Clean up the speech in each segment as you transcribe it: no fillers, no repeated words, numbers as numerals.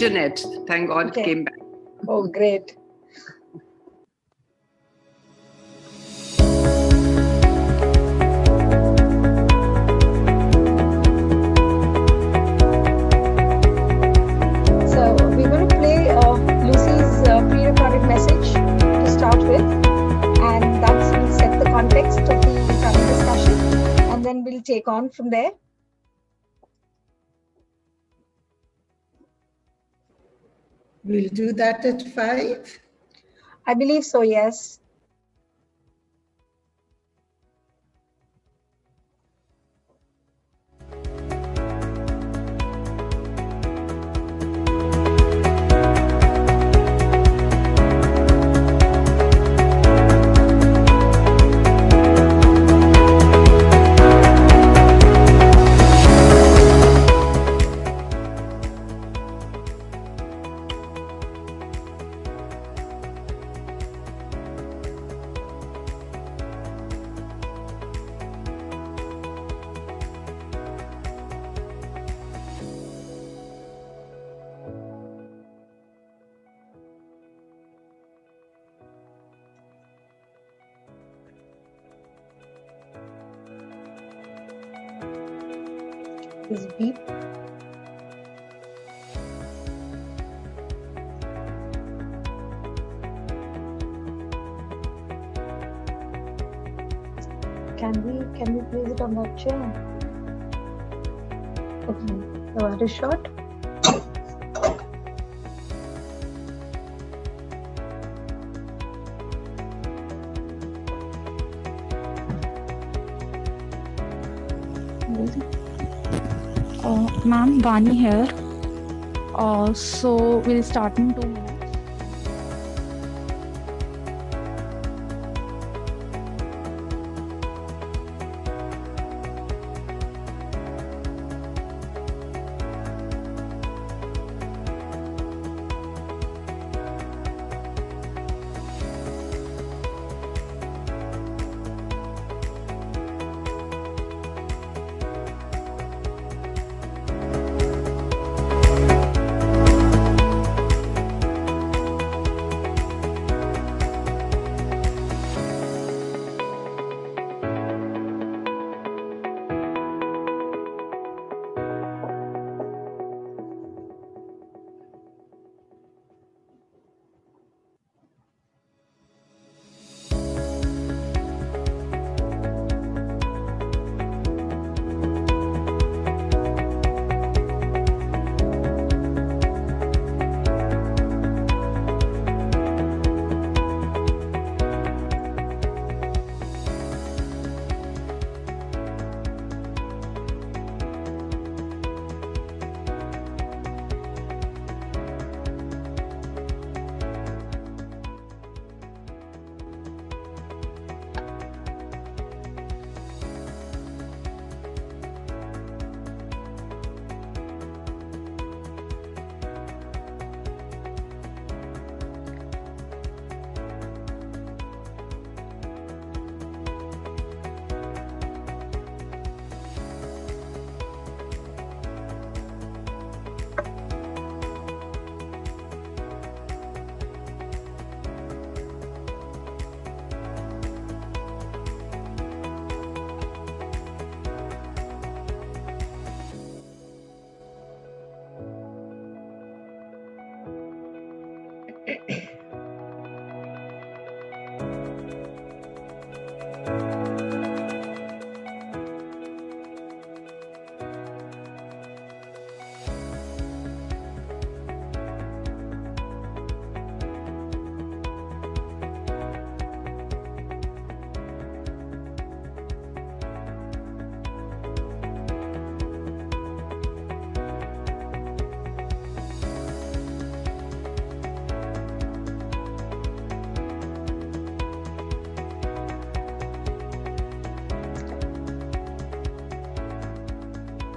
internet. Thank God it came back. Oh, great. So we're going to play Lucy's pre-recorded message to start with, and that will set the context of the panel discussion, and then we'll take on from there. We'll do that at 5. I believe so, yes. This beep. Can we place it on that chair? Okay, so that is short. Ma'am, Vani here. So we'll start in 2 minutes.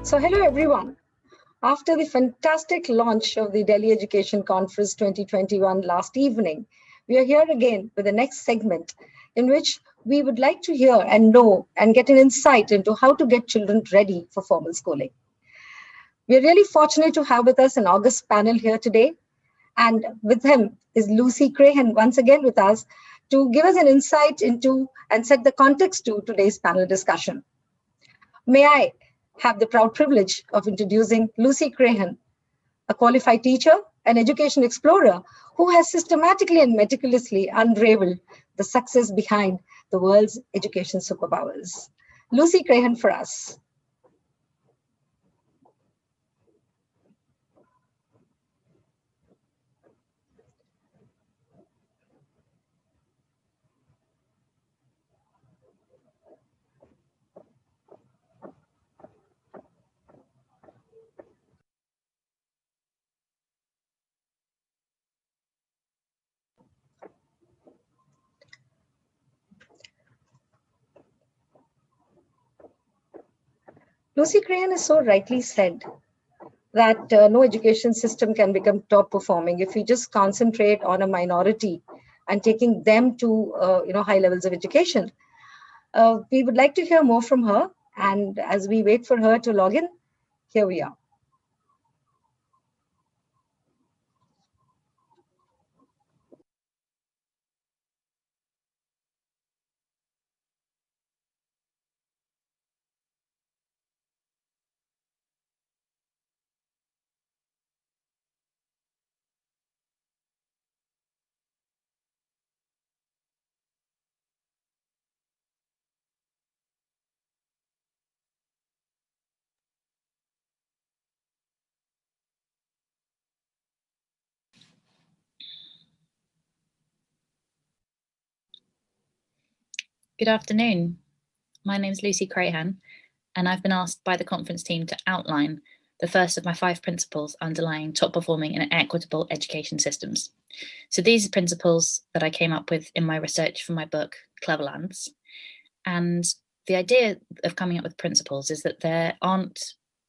So hello everyone. After the fantastic launch of the Delhi Education Conference 2021 last evening, we are here again with the next segment in which we would like to hear and know and get an insight into how to get children ready for formal schooling. We're really fortunate to have with us an august panel here today. And with him is Lucy Crahan once again with us to give us an insight into and set the context to today's panel discussion. May I have the proud privilege of introducing Lucy Crahan, a qualified teacher, an education explorer who has systematically and meticulously unraveled the success behind the world's education superpowers. Lucy Crahan for us. Lucy Crahan has so rightly said that no education system can become top performing if we just concentrate on a minority and taking them to high levels of education. We would like to hear more from her, and as we wait for her to log in, here we are. Good afternoon. My name is Lucy Crahan, and I've been asked by the conference team to outline the first of my 5 principles underlying top performing and equitable education systems. So these are principles that I came up with in my research for my book, Cleverlands. And the idea of coming up with principles is that there aren't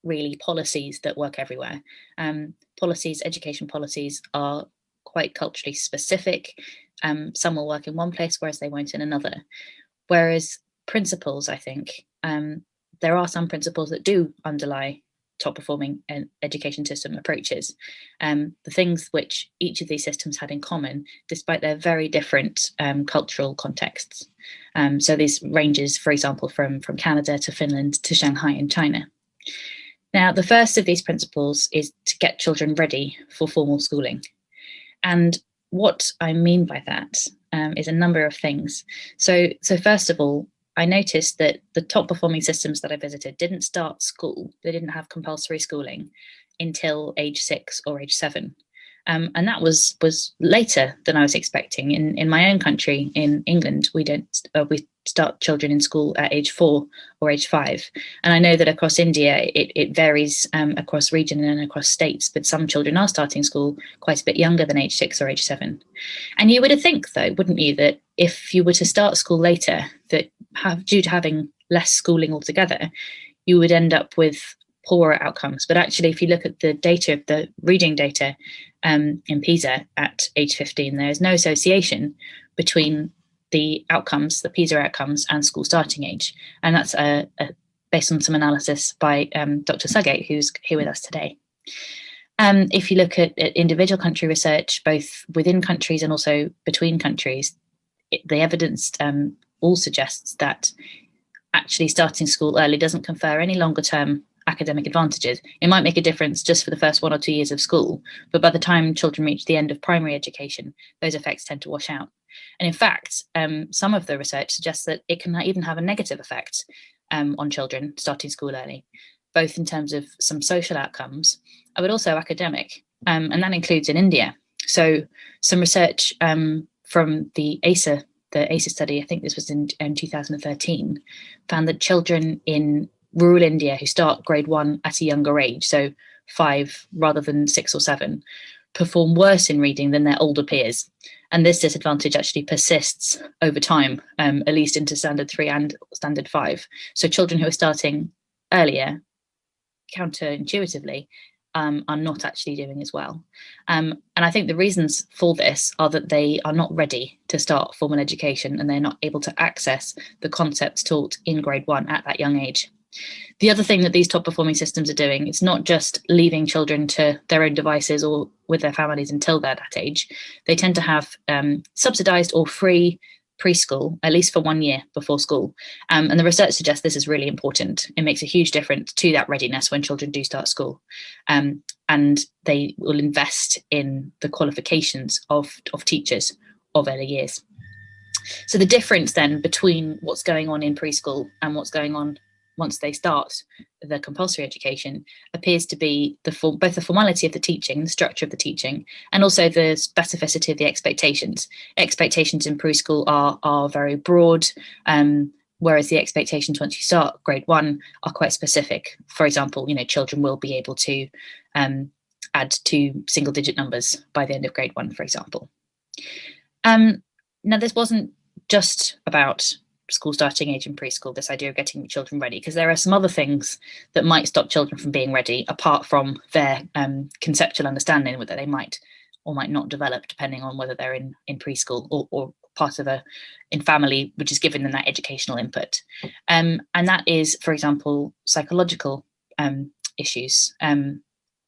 really policies that work everywhere. Education policies are quite culturally specific. Some will work in one place, whereas they won't in another. Whereas principles, I think, there are some principles that do underlie top performing education system approaches. The things which each of these systems had in common, despite their very different cultural contexts. So this ranges, for example, from Canada to Finland to Shanghai in China. Now, the first of these principles is to get children ready for formal schooling. And what I mean by that is a number of things. So first of all, I noticed that the top performing systems that I visited didn't start school. They didn't have compulsory schooling until age 6 or age 7. And that was later than I was expecting. In my own country, in England, we start children in school at age 4 or age 5. And I know that across India, it varies across region and across states, but some children are starting school quite a bit younger than age 6 or age 7. And you would think, though, wouldn't you, that if you were to start school later, that due to having less schooling altogether, you would end up with poorer outcomes. But actually, if you look at the data, the reading data in PISA at age 15, there is no association between the outcomes, the PISA outcomes, and school starting age. And that's based on some analysis by Dr. Sugate, who's here with us today. If you look at individual country research, both within countries and also between countries, the evidence all suggests that actually starting school early doesn't confer any longer term academic advantages. It might make a difference just for the first 1 or 2 years of school, but by the time children reach the end of primary education, those effects tend to wash out. And in fact, some of the research suggests that it can even have a negative effect on children starting school early, both in terms of some social outcomes, but also academic, and that includes in India. So some research from the ACER study, I think this was in 2013, found that children in rural India who start grade 1 at a younger age, so 5 rather than 6 or 7, perform worse in reading than their older peers. And this disadvantage actually persists over time, at least into standard 3 and standard 5. So children who are starting earlier, counterintuitively, are not actually doing as well. And I think the reasons for this are that they are not ready to start formal education and they're not able to access the concepts taught in grade 1 at that young age. The other thing that these top performing systems are doing, it's not just leaving children to their own devices or with their families until they're that age. They tend to have subsidized or free preschool, at least for 1 year before school. And the research suggests this is really important. It makes a huge difference to that readiness when children do start school. And they will invest in the qualifications of teachers of early years. So the difference then between what's going on in preschool and what's going on once they start the compulsory education appears to be both the formality of the teaching, the structure of the teaching, and also the specificity of the expectations. Expectations in preschool are very broad, whereas the expectations once you start grade 1 are quite specific. For example, children will be able to add 2 single-digit numbers by the end of grade 1, for example. Now, this wasn't just about school starting age in preschool, this idea of getting children ready, because there are some other things that might stop children from being ready, apart from their conceptual understanding that they might or might not develop, depending on whether they're in preschool or part of in family, which is giving them that educational input. And that is, for example, psychological issues.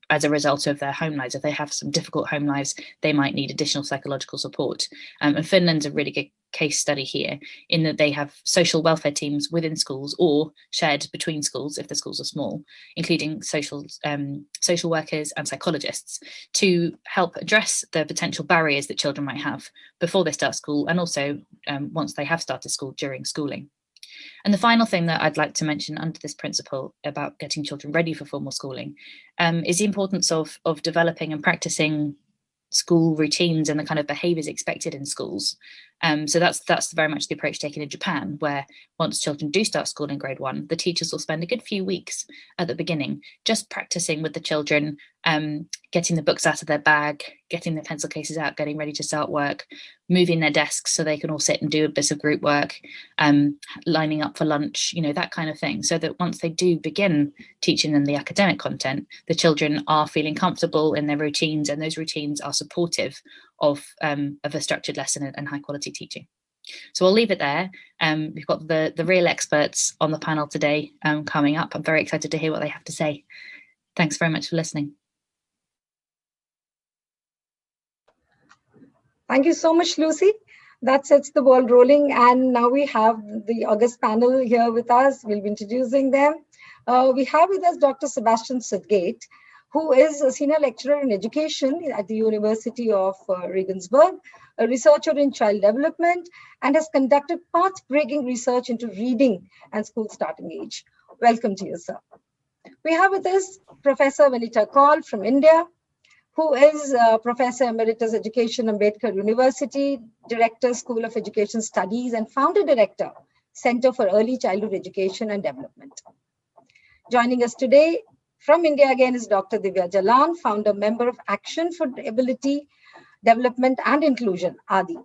As a result of their home lives. If they have some difficult home lives, they might need additional psychological support. And Finland's a really good case study here, in that they have social welfare teams within schools or shared between schools if the schools are small, including social workers and psychologists, to help address the potential barriers that children might have before they start school, and also once they have started school during schooling. And the final thing that I'd like to mention under this principle about getting children ready for formal schooling is the importance of developing and practicing school routines and the kind of behaviours expected in schools. So that's very much the approach taken in Japan, where once children do start school in grade 1, the teachers will spend a good few weeks at the beginning just practicing with the children, getting the books out of their bag, getting their pencil cases out, getting ready to start work, moving their desks so they can all sit and do a bit of group work, lining up for lunch, that kind of thing, so that once they do begin teaching them the academic content, the children are feeling comfortable in their routines, and those routines are supportive of a structured lesson and high quality teaching. So I'll leave it there. We've got the real experts on the panel today coming up. I'm very excited to hear what they have to say. Thanks very much for listening. Thank you so much, Lucy. That sets the ball rolling. And now we have the august panel here with us. We'll be introducing them. We have with us Dr. Sebastian Sudgate, who is a senior lecturer in education at the University of Regensburg, a researcher in child development, and has conducted path-breaking research into reading and school starting age. Welcome to you, sir. We have with us Professor Vanita Kaul from India, who is Professor Emeritus Education, Ambedkar University, Director, School of Education Studies, and Founder Director, Center for Early Childhood Education and Development. Joining us today from India again is Dr. Divya Jalan, founder member of Action for Ability, Development and Inclusion, ADI.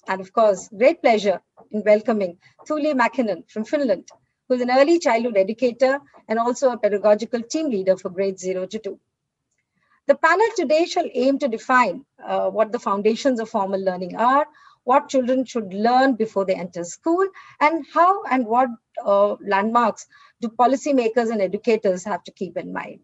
And of course, great pleasure in welcoming Thuli Mäkinen from Finland, who is an early childhood educator and also a pedagogical team leader for grades 0 to 2. The panel today shall aim to define what the foundations of formal learning are, what children should learn before they enter school, and how and what landmarks do policymakers and educators have to keep in mind.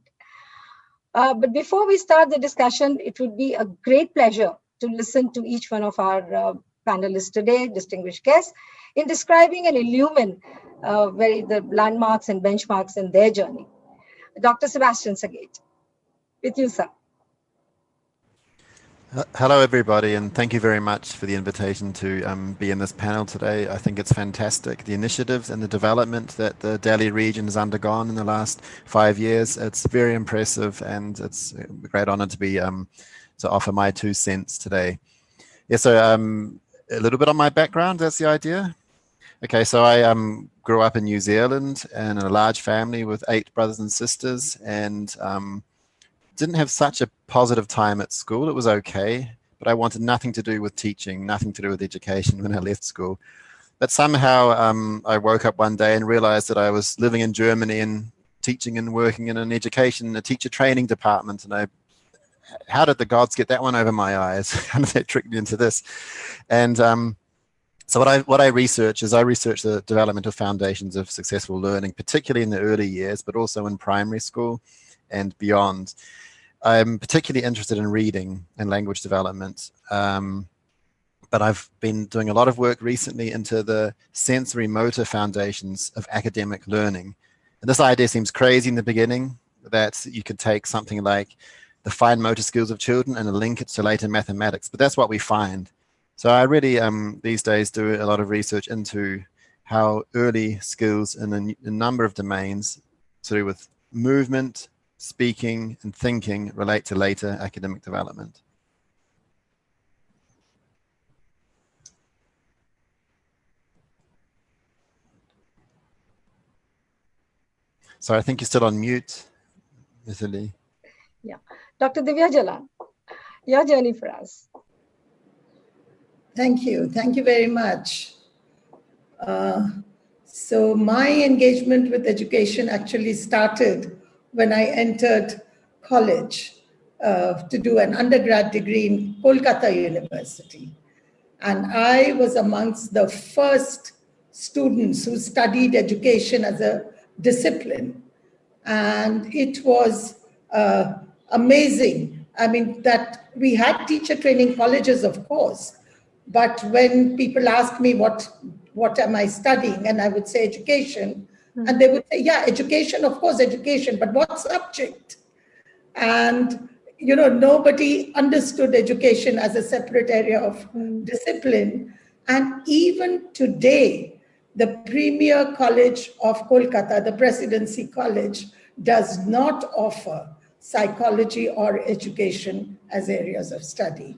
But before we start the discussion, it would be a great pleasure to listen to each one of our panelists today, distinguished guests, in describing and illumine the landmarks and benchmarks in their journey. Dr. Sebastian Sudgate, with you, sir. Hello, everybody, and thank you very much for the invitation to be in this panel today. I think it's fantastic, the initiatives and the development that the Delhi region has undergone in the last 5 years. It's very impressive, and it's a great honor to be to offer my 2 cents today. Yeah, so a little bit on my background, that's the idea. Okay, so I grew up in New Zealand in a large family with 8 brothers and sisters, and didn't have such a positive time at school. It was okay, but I wanted nothing to do with teaching, nothing to do with education when I left school. But somehow I woke up one day and realized that I was living in Germany and teaching and working in an education, a teacher training department. And how did the gods get that one over my eyes? How did they trick me into this? And So what I research is I research the developmental foundations of successful learning, particularly in the early years, but also in primary school and beyond. I'm particularly interested in reading and language development, but I've been doing a lot of work recently into the sensory motor foundations of academic learning. And this idea seems crazy in the beginning, that you could take something like the fine motor skills of children and link it to later mathematics, but that's what we find. So I really these days do a lot of research into how early skills in a number of domains to do with movement, speaking, and thinking relate to later academic development. So I think you're still on mute, Ms. Ali. Yeah. Dr. Divya Jalan, your journey for us. Thank you. Thank you very much. So my engagement with education actually started when I entered college to do an undergrad degree in Kolkata University. And I was amongst the first students who studied education as a discipline. And it was amazing. I mean, that we had teacher training colleges, of course, but when people ask me what am I studying, and I would say education, and they would say, yeah, education, of course, education, but what subject? And you know, nobody understood education as a separate area of discipline. And even today, the Premier College of Kolkata, the Presidency College, does not offer psychology or education as areas of study.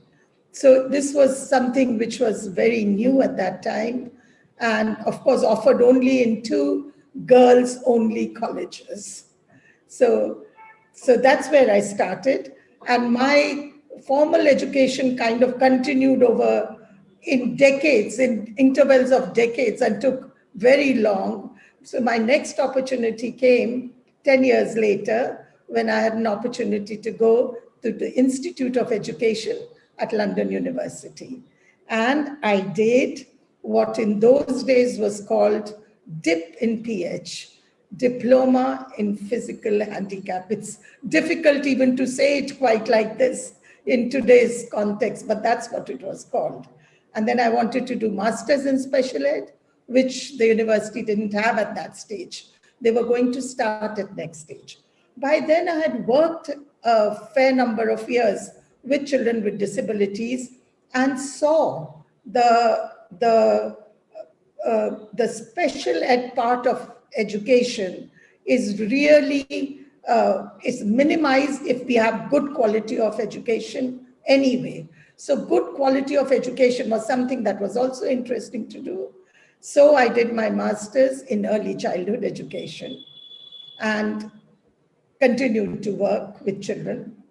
So this was something which was very new at that time, and of course offered only in 2 girls-only colleges. So that's where I started. And my formal education kind of continued over in decades, in intervals of decades, and took very long. So my next opportunity came 10 years later when I had an opportunity to go to the Institute of Education at London University. And I did what in those days was called DIP in PH, Diploma in Physical Handicap. It's difficult even to say it quite like this in today's context, but that's what it was called. And then I wanted to do Masters in Special Ed, which the university didn't have at that stage. They were going to start at next stage. By then I had worked a fair number of years with children with disabilities and saw the special ed part of education is really is minimized if we have good quality of education anyway. So good quality of education was something that was also interesting to do. So I did my master's in early childhood education and continued to work with children.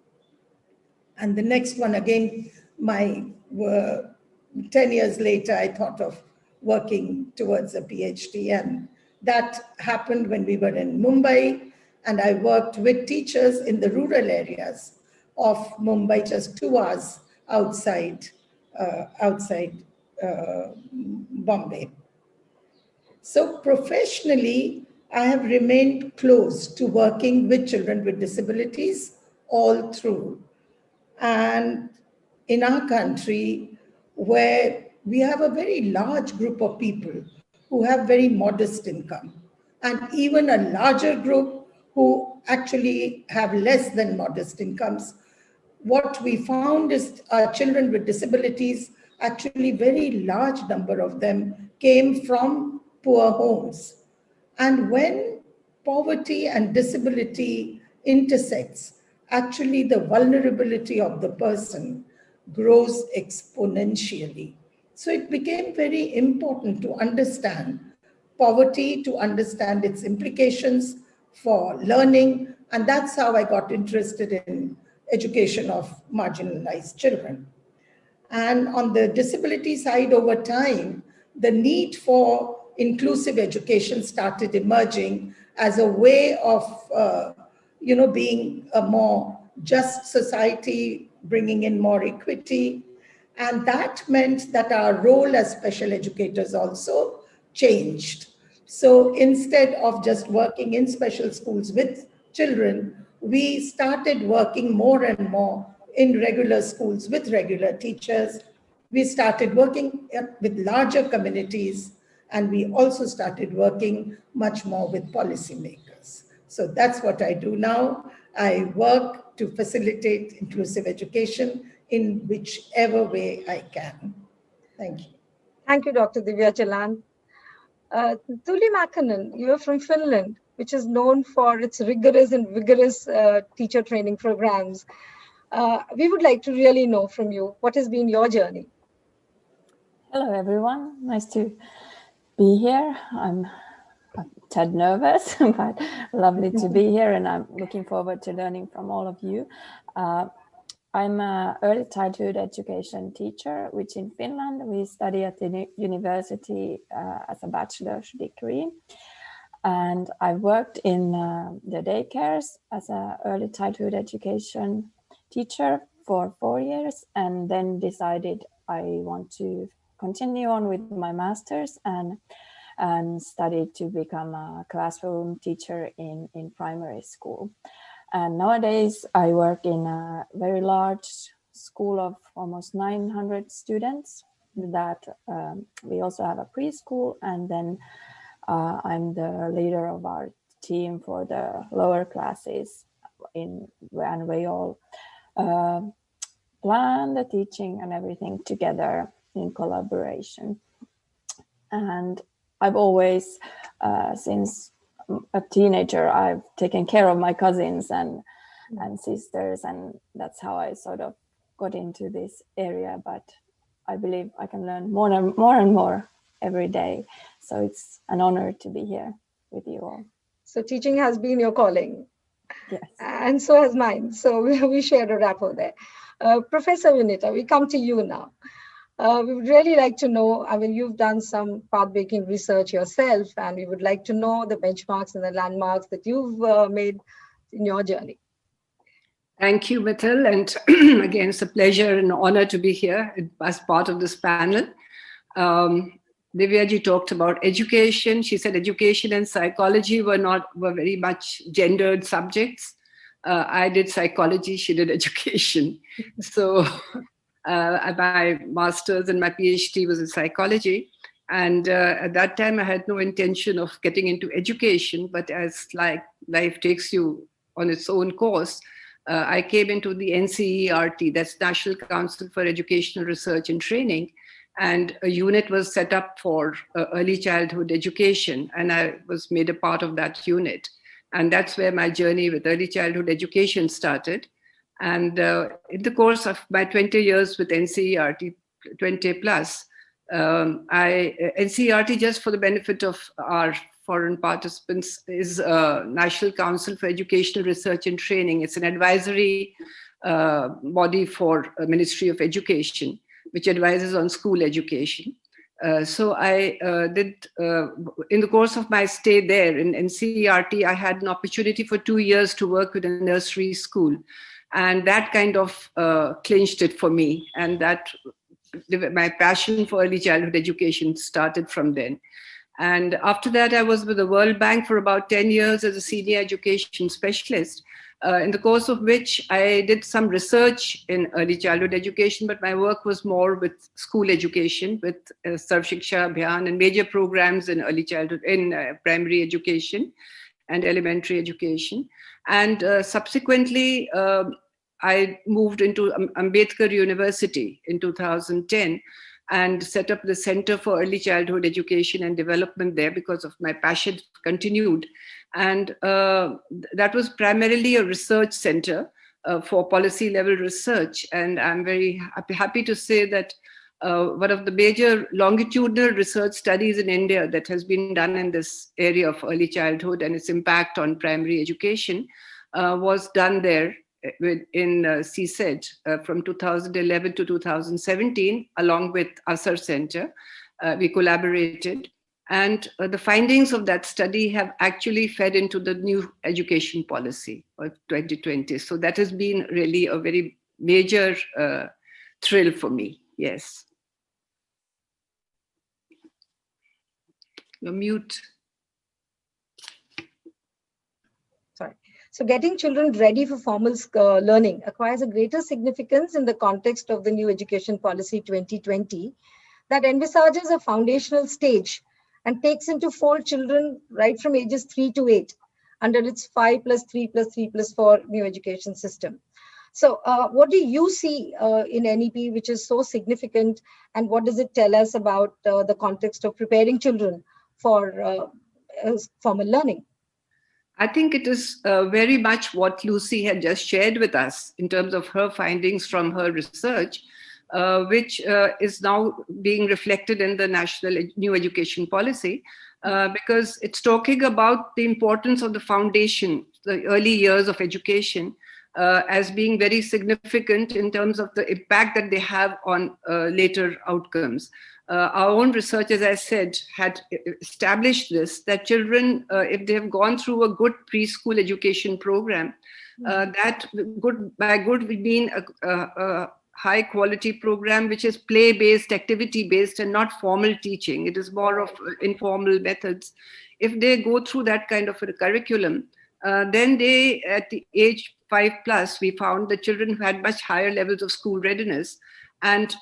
And the next one, again, 10 years later, I thought of working towards a PhD. And that happened when we were in Mumbai. And I worked with teachers in the rural areas of Mumbai, just 2 hours outside Bombay. So professionally, I have remained close to working with children with disabilities all through. And in our country, where we have a very large group of people who have very modest income, and even a larger group who actually have less than modest incomes, what we found is our children with disabilities, actually very large number of them came from poor homes. And when poverty and disability intersects, actually the vulnerability of the person grows exponentially. So it became very important to understand poverty, to understand its implications for learning. And that's how I got interested in education of marginalized children. And on the disability side, over time, the need for inclusive education started emerging as a way of being a more just society, bringing in more equity. And that meant that our role as special educators also changed. So instead of just working in special schools with children, we started working more and more in regular schools with regular teachers. We started working with larger communities, and we also started working much more with policymakers. So that's what I do now. I work to facilitate inclusive education in whichever way I can. Thank you. Thank you, Dr. Divya Jalan. Tuli Makkonen, you are from Finland, which is known for its rigorous and vigorous teacher training programs. We would like to really know from you, what has been your journey? Hello, everyone. Nice to be here. I'm a tad nervous, but lovely to be here, and I'm looking forward to learning from all of you. I'm an early childhood education teacher, which in Finland we study at the university as a bachelor's degree. And I worked in the daycares as an early childhood education teacher for 4 years, and then decided I want to continue on with my master's and studied to become a classroom teacher in primary school. And nowadays I work in a very large school of almost 900 students that we also have a preschool, and then I'm the leader of our team for the lower classes and we all plan the teaching and everything together in collaboration. And I've always, since a teenager, I've taken care of my cousins and sisters, and that's how I sort of got into this area. But I believe I can learn more and more every day. So it's an honor to be here with you all. So teaching has been your calling. Yes. And so has mine. So we share a rapport there. Professor Vinita, we come to you now. We would really like to know, I mean, you've done some path-breaking research yourself, and we would like to know the benchmarks and the landmarks that you've made in your journey. Thank you, Mithil. And again, it's a pleasure and honor to be here as part of this panel. Divyaji talked about education. She said education and psychology were very much gendered subjects. I did psychology, she did education. So my master's and my PhD was in psychology. And at that time, I had no intention of getting into education, but as life takes you on its own course, I came into the NCERT, that's National Council for Educational Research and Training, and a unit was set up for early childhood education, and I was made a part of that unit. And that's where my journey with early childhood education started. And in the course of my 20 years with NCERT, 20 plus, NCERT, just for the benefit of our foreign participants, is National Council for Educational Research and Training. It's an advisory body for Ministry of Education, which advises on school education. So I did, in the course of my stay there in NCERT, I had an opportunity for 2 years to work with a nursery school. And that kind of clinched it for me. And that my passion for early childhood education started from then. And after that, I was with the World Bank for about 10 years as a senior education specialist, in the course of which I did some research in early childhood education, but my work was more with school education, with Sarv Shiksha Abhiyan and major programs in early childhood, in primary education and elementary education. And subsequently, I moved into Ambedkar University in 2010 and set up the Center for Early Childhood Education and Development there because of my passion continued. And that was primarily a research center for policy level research. And I'm very happy to say that one of the major longitudinal research studies in India that has been done in this area of early childhood and its impact on primary education was done there in CSED from 2011 to 2017, along with Asar Center. We collaborated. And the findings of that study have actually fed into the new education policy of 2020. So that has been really a very major thrill for me. Yes. You're mute. Sorry. So getting children ready for formal learning acquires a greater significance in the context of the new education policy 2020 that envisages a foundational stage and takes into fold children right from ages 3 to 8 under its 5+3+3+4 new education system. So what do you see in NEP which is so significant, and what does it tell us about the context of preparing children for formal learning? I think it is very much what Lucy had just shared with us in terms of her findings from her research, which is now being reflected in the National New Education Policy, because it's talking about the importance of the foundation, the early years of education, as being very significant in terms of the impact that they have on later outcomes. Our own research, as I said, had established this, that children, if they have gone through a good preschool education program, that by good we mean a high quality program which is play-based, activity-based, and not formal teaching. It is more of informal methods. If they go through that kind of a curriculum, then they, at the age 5+, we found the children who had much higher levels of school readiness, and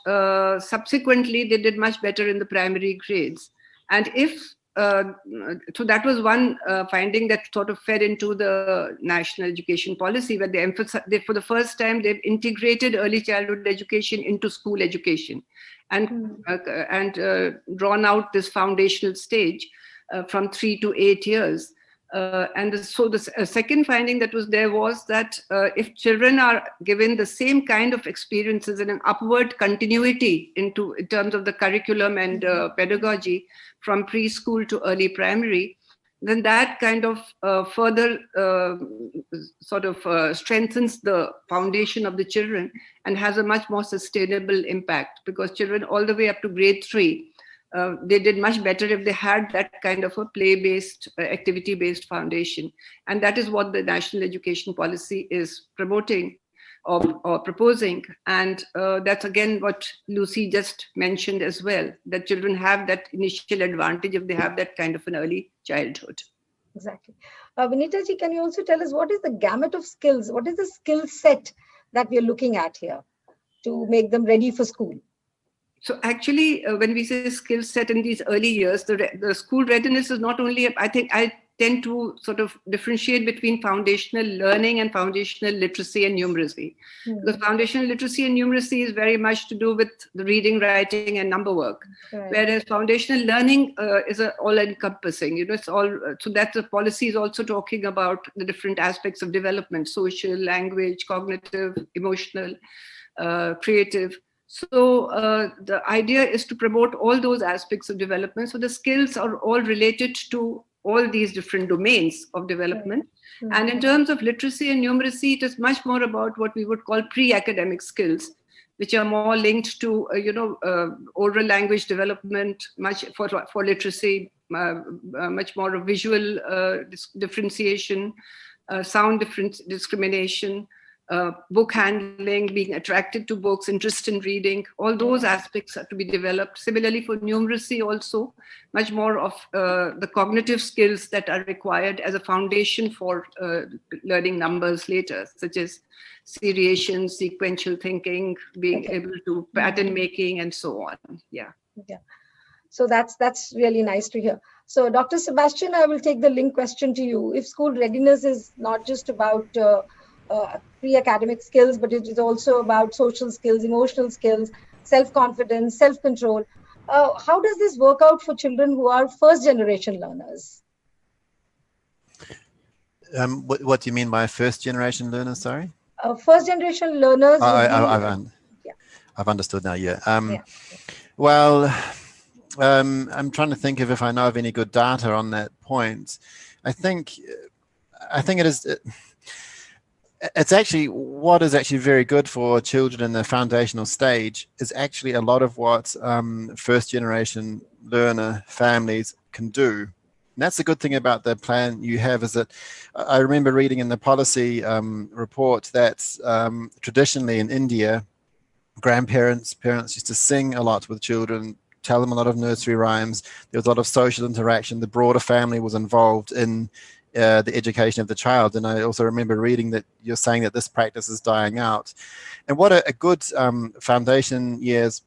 subsequently they did much better in the primary grades. And if so that was one finding that sort of fed into the national education policy, where they for the first time they've integrated early childhood education into school education, and drawn out this foundational stage from 3 to 8 years. So the second finding that was there was that if children are given the same kind of experiences in an upward continuity in terms of the curriculum and pedagogy from preschool to early primary, then that kind of further strengthens the foundation of the children and has a much more sustainable impact, because children all the way up to grade 3, they did much better if they had that kind of a play-based, activity-based foundation. And that is what the National Education Policy is promoting or proposing. And that's again what Lucy just mentioned as well, that children have that initial advantage if they have that kind of an early childhood. Exactly. Vinita ji, can you also tell us what is the gamut of skills? What is the skill set that we are looking at here to make them ready for school? So actually, when we say skill set in these early years, the school readiness is not only, I think I tend to sort of differentiate between foundational learning and foundational literacy and numeracy. Because foundational literacy and numeracy is very much to do with the reading, writing, and number work. Right. Whereas foundational learning is all-encompassing. It's all, so that the policy is also talking about the different aspects of development: social, language, cognitive, emotional, creative. So the idea is to promote all those aspects of development. So the skills are all related to all these different domains of development. Mm-hmm. And in terms of literacy and numeracy, it is much more about what we would call pre-academic skills, which are more linked to, oral language development, much for literacy, much more of visual differentiation, sound discrimination, book handling, being attracted to books, interest in reading, all those aspects are to be developed. Similarly for numeracy also, much more of the cognitive skills that are required as a foundation for learning numbers later, such as seriation, sequential thinking, being able to pattern making, and so on. Yeah. So that's really nice to hear. So Dr. Sebastian, I will take the link question to you. If school readiness is not just about pre-academic skills, but it is also about social skills, emotional skills, self-confidence, self-control. How does this work out for children who are first-generation learners? What do you mean by first-generation learners, sorry? First-generation learners. I've understood now, yeah. Well, I'm trying to think if I know of any good data on that point. I think it is... It's actually what is actually very good for children in the foundational stage is actually a lot of what first generation learner families can do. And that's the good thing about the plan you have, is that I remember reading in the policy report that traditionally in India, grandparents, parents used to sing a lot with children, tell them a lot of nursery rhymes. There was a lot of social interaction. The broader family was involved in the education of the child. And I also remember reading that you're saying that this practice is dying out. And what a good foundation years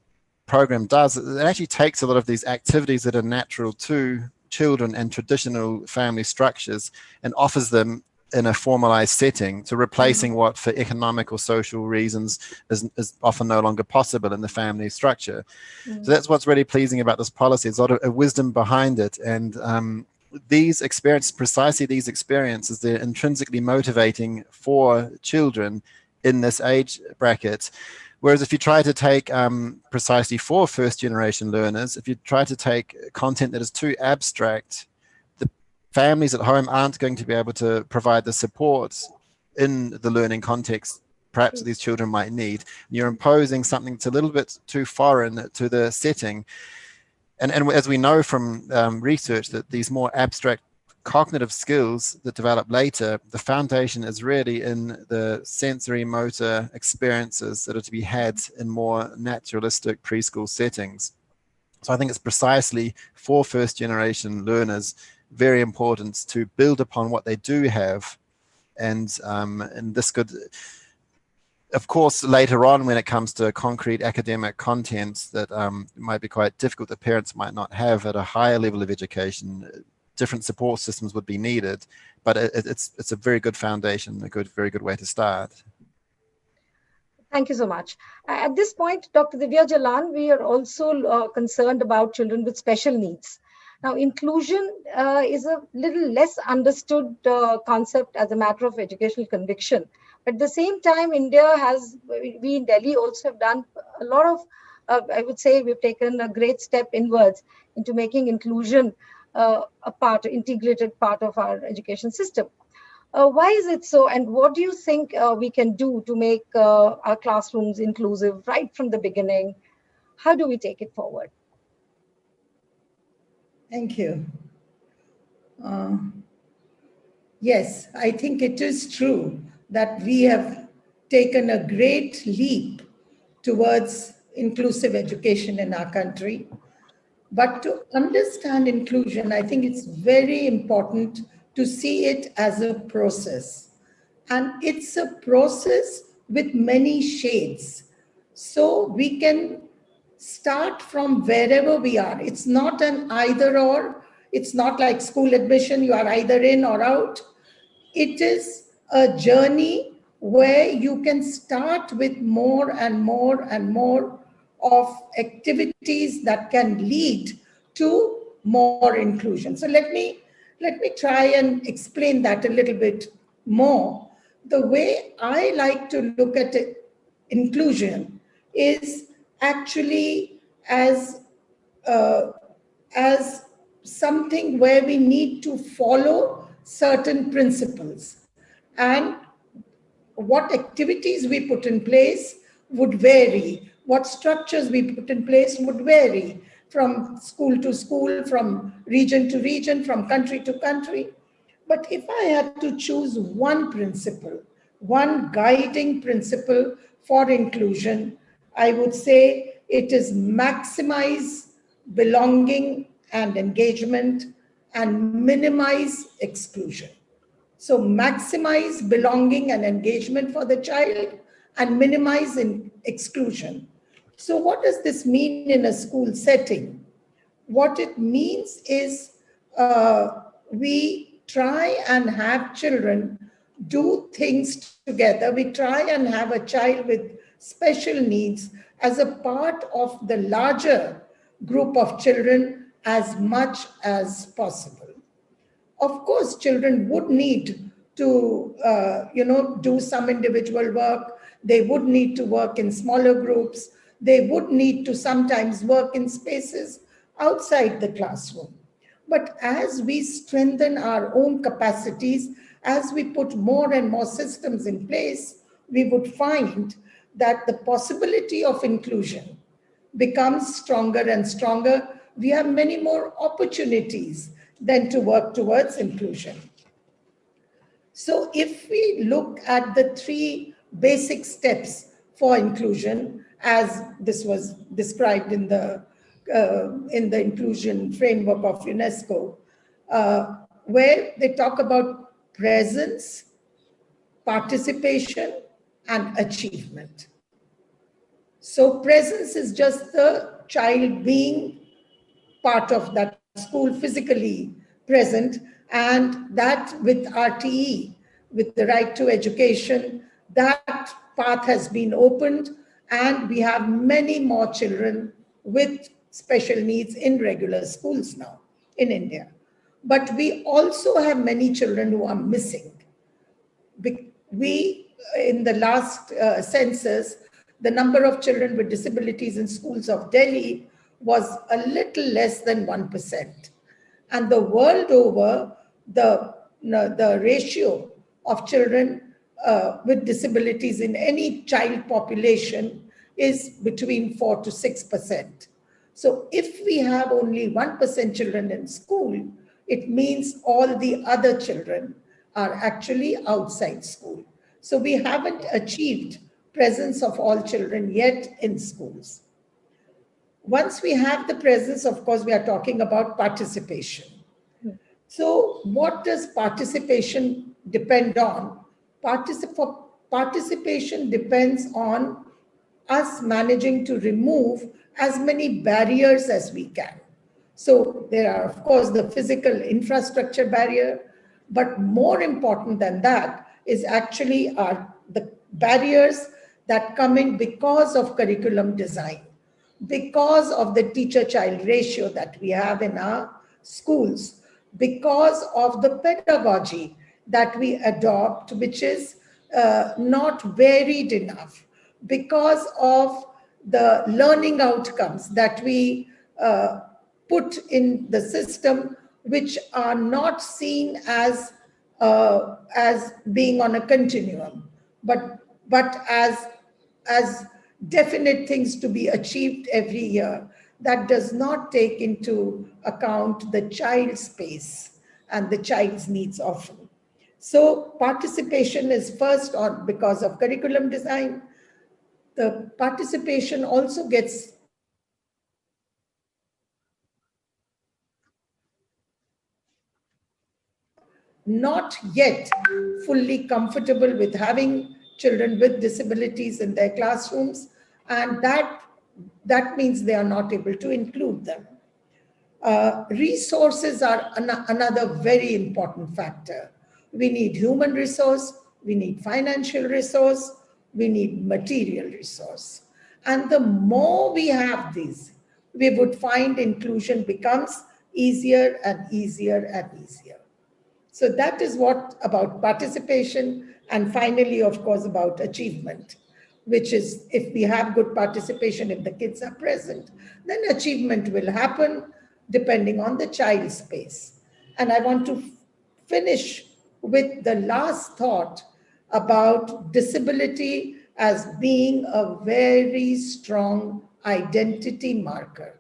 program does, it actually takes a lot of these activities that are natural to children and traditional family structures and offers them in a formalized setting, to replacing what for economic or social reasons is often no longer possible in the family structure. So that's what's really pleasing about this policy. There's a lot of wisdom behind it. And these experiences, precisely these experiences, they're intrinsically motivating for children in this age bracket. Whereas if you try to take precisely for first generation learners, if you try to take content that is too abstract, the families at home aren't going to be able to provide the support in the learning context perhaps these children might need. You're imposing something that's a little bit too foreign to the setting. And as we know from research, that these more abstract cognitive skills that develop later, the foundation is really in the sensory motor experiences that are to be had in more naturalistic preschool settings. So I think it's precisely for first generation learners very important to build upon what they do have. And this could, of course, later on when it comes to concrete academic content that might be quite difficult, that parents might not have at a higher level of education, different support systems would be needed, but it's a very good foundation, very good way to start. Thank you so much. At this point, Dr. Divya Jalan, we are also concerned about children with special needs. Now, inclusion is a little less understood concept as a matter of educational conviction. But at the same time, we in Delhi also have done a lot of, I would say we've taken a great step inwards into making inclusion integrated part of our education system. Why is it so, and what do you think we can do to make our classrooms inclusive right from the beginning? How do we take it forward? Thank you. Yes, I think it is true that we have taken a great leap towards inclusive education in our country. But to understand inclusion, I think it's very important to see it as a process. And it's a process with many shades. So we can start from wherever we are. It's not an either or. It's not like school admission, you are either in or out. It is a journey where you can start with more and more and more of activities that can lead to more inclusion. So let me try and explain that a little bit more. The way I like to look at it, inclusion is actually as something where we need to follow certain principles, and what activities we put in place would vary. What structures we put in place would vary from school to school, from region to region, from country to country. But if I had to choose one principle, one guiding principle for inclusion, I would say it is maximize belonging and engagement and minimize exclusion. So maximize belonging and engagement for the child and minimize exclusion. So what does this mean in a school setting? What it means is we try and have children do things together. We try and have a child with special needs as a part of the larger group of children as much as possible. Of course, children would need to do some individual work. They would need to work in smaller groups. They would need to sometimes work in spaces outside the classroom. But as we strengthen our own capacities, as we put more and more systems in place, we would find that the possibility of inclusion becomes stronger and stronger. We have many more opportunities than to work towards inclusion. So if we look at the three basic steps for inclusion, as this was described in the inclusion framework of UNESCO, where they talk about presence, participation, and achievement. So presence is just the child being part of that school, physically present, and that with RTE, with the right to education, that path has been opened, and we have many more children with special needs in regular schools now in India. But we also have many children who are missing. We, in the last census, the number of children with disabilities in schools of Delhi was a little less than 1%. And the world over, the ratio of children with disabilities in any child population is between 4 to 6%. So if we have only 1% children in school, it means all the other children are actually outside school. So we haven't achieved presence of all children yet in schools. Once we have the presence, of course, we are talking about participation. So what does participation depend on? Participation depends on us managing to remove as many barriers as we can. So there are, of course, the physical infrastructure barrier, but more important than that is actually the barriers that come in because of curriculum design, because of the teacher-child ratio that we have in our schools, because of the pedagogy that we adopt, which is not varied enough, because of the learning outcomes that we put in the system, which are not seen as being on a continuum, but as definite things to be achieved every year. That does not take into account the child's space and the child's needs often. So participation is first on because of curriculum design. The participation also gets not yet fully comfortable with having children with disabilities in their classrooms, and that means they are not able to include them. Resources are another very important factor. We need human resource, we need financial resource, we need material resource. And the more we have these, we would find inclusion becomes easier and easier and easier. So that is what about participation, and finally, of course, about achievement, which is if we have good participation, if the kids are present, then achievement will happen depending on the child's pace. And I want to finish with the last thought about disability as being a very strong identity marker.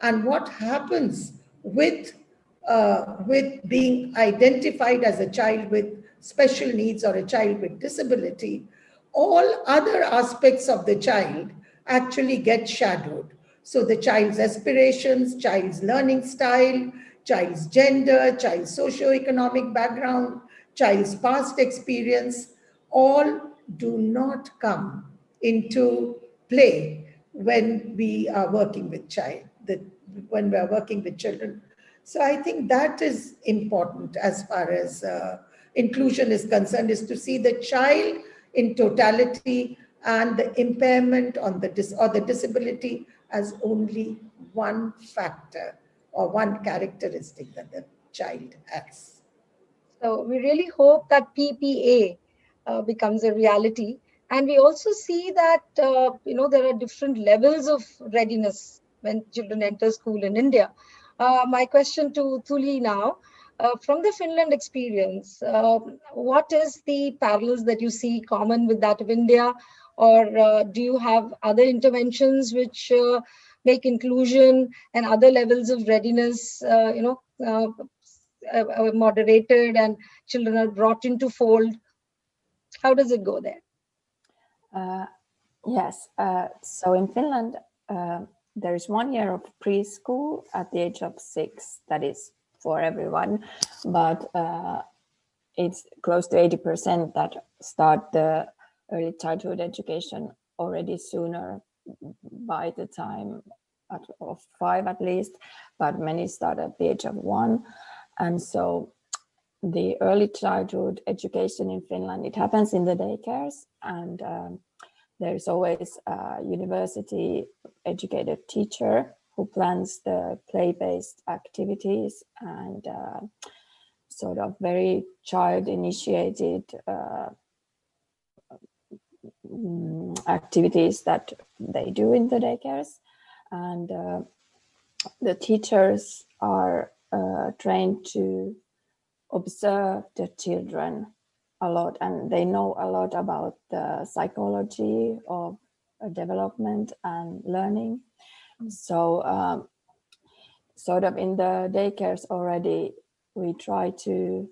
And what happens with being identified as a child with special needs or a child with disability, all other aspects of the child actually get shadowed. So the child's aspirations, child's learning style, child's gender, child's socioeconomic background, child's past experience, all do not come into play when we are working with when we are working with children. So I think that is important as far as inclusion is concerned, is to see the child in totality and the impairment on the disability as only one factor or one characteristic that the child has. So we really hope that PPA becomes a reality. And we also see that, there are different levels of readiness when children enter school in India. My question to Thuli now, from the Finland experience, what is the parallels that you see common with that of India? Or do you have other interventions which make inclusion and other levels of readiness, moderated and children are brought into fold? How does it go there? Yes. So in Finland, there is 1 year of preschool at the age of 6. That is for everyone, but it's close to 80% that start the early childhood education already sooner, by the time of 5 at least, but many start at the age of 1. And so the early childhood education in Finland, it happens in the daycares, and there's always a university educated teacher who plans the play-based activities and sort of very child initiated activities that they do in the daycares. And the teachers are trained to observe the children a lot, and they know a lot about the psychology of development and learning. So sort of in the daycares already, we try to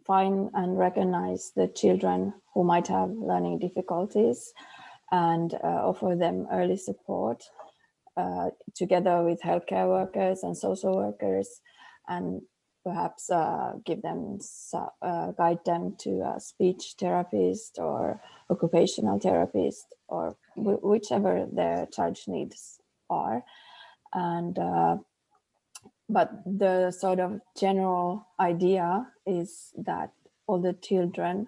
find and recognize the children who might have learning difficulties and offer them early support together with healthcare workers and social workers, and perhaps guide them to a speech therapist or occupational therapist, or whichever their child's needs are. And but the sort of general idea is that all the children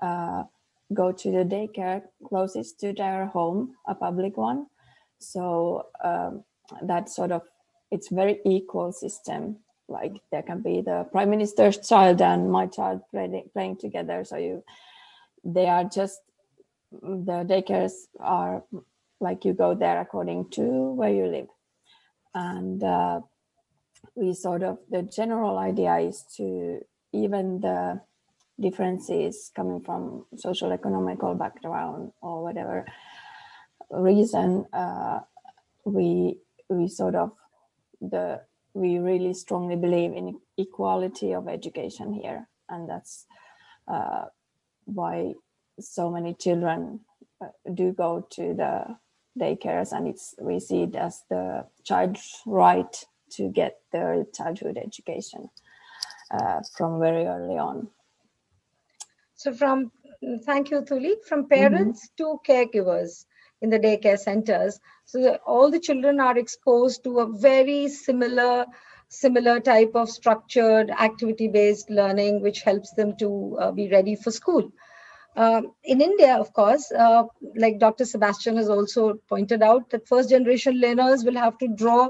go to the daycare closest to their home, a public one. So that sort of, it's very equal system. Like there can be the Prime Minister's child and my child playing together. So they are just, the daycares are like you go there according to where you live. And we sort of, the general idea is to even the differences coming from social economical background or whatever reason, we sort of, we really strongly believe in equality of education here. And that's why so many children do go to the daycares, and we see it as the child's right to get their childhood education from very early on. So thank you, Thuli, from parents to caregivers in the daycare centers. So all the children are exposed to a very similar type of structured activity-based learning, which helps them to be ready for school. In India, of course, like Dr. Sebastian has also pointed out, that first generation learners will have to draw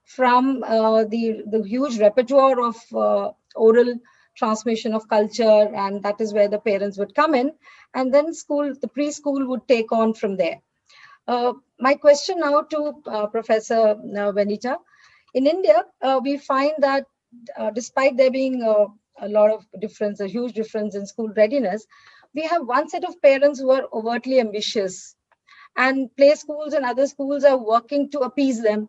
from the huge repertoire of oral transmission of culture, and that is where the parents would come in, and then the preschool would take on from there. My question now to Professor Vanita. In India, we find that despite there being a huge difference in school readiness, we have one set of parents who are overtly ambitious, and play schools and other schools are working to appease them.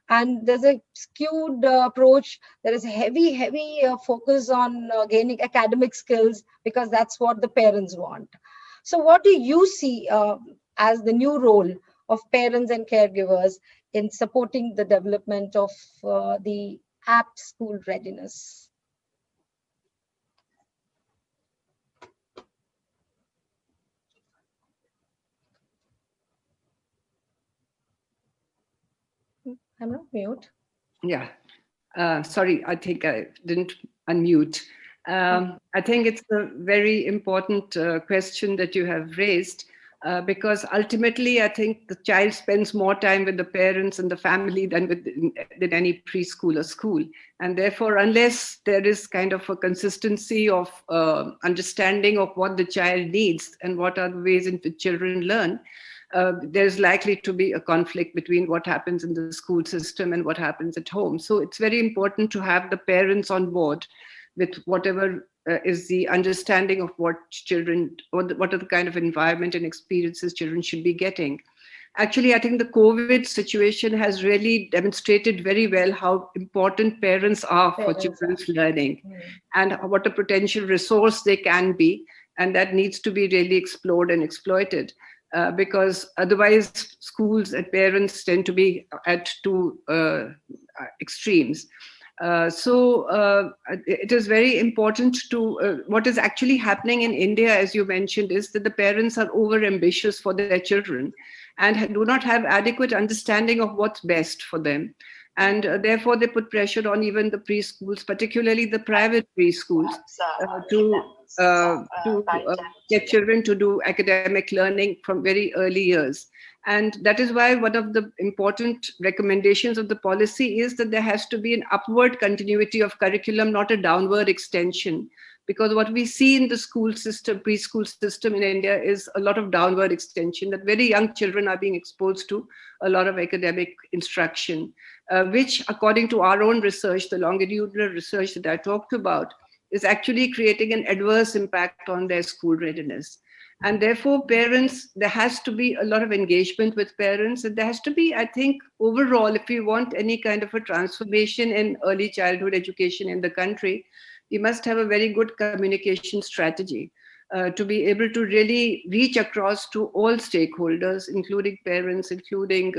And there's a skewed approach. There is a heavy focus on gaining academic skills because that's what the parents want. So what do you see as the new role of parents and caregivers in supporting the development of the apt school readiness? I'm not mute. Yeah. Sorry, I think I didn't unmute. I think it's a very important question that you have raised, because ultimately, I think the child spends more time with the parents and the family than any preschool or school. And therefore, unless there is kind of a consistency of understanding of what the child needs and what are the ways in which children learn, there's likely to be a conflict between what happens in the school system and what happens at home. So it's very important to have the parents on board with whatever is the understanding of what children, what are the kind of environment and experiences children should be getting. Actually, I think the COVID situation has really demonstrated very well how important parents are for children's learning and what a potential resource they can be. And that needs to be really explored and exploited. because otherwise schools and parents tend to be at two extremes. So it is very important to, what is actually happening in India, as you mentioned, is that the parents are over ambitious for their children and do not have adequate understanding of what's best for them. And therefore they put pressure on even the preschools, particularly the private preschools, to get children to do academic learning from very early years. And that is why one of the important recommendations of the policy is that there has to be an upward continuity of curriculum, not a downward extension. Because what we see in the school system, preschool system in India, is a lot of downward extension, that very young children are being exposed to a lot of academic instruction, which, according to our own research, the longitudinal research that I talked about, is actually creating an adverse impact on their school readiness. And therefore, parents, there has to be a lot of engagement with parents. And there has to be, I think, overall, if we want any kind of a transformation in early childhood education in the country, we must have a very good communication strategy to be able to really reach across to all stakeholders, including parents, including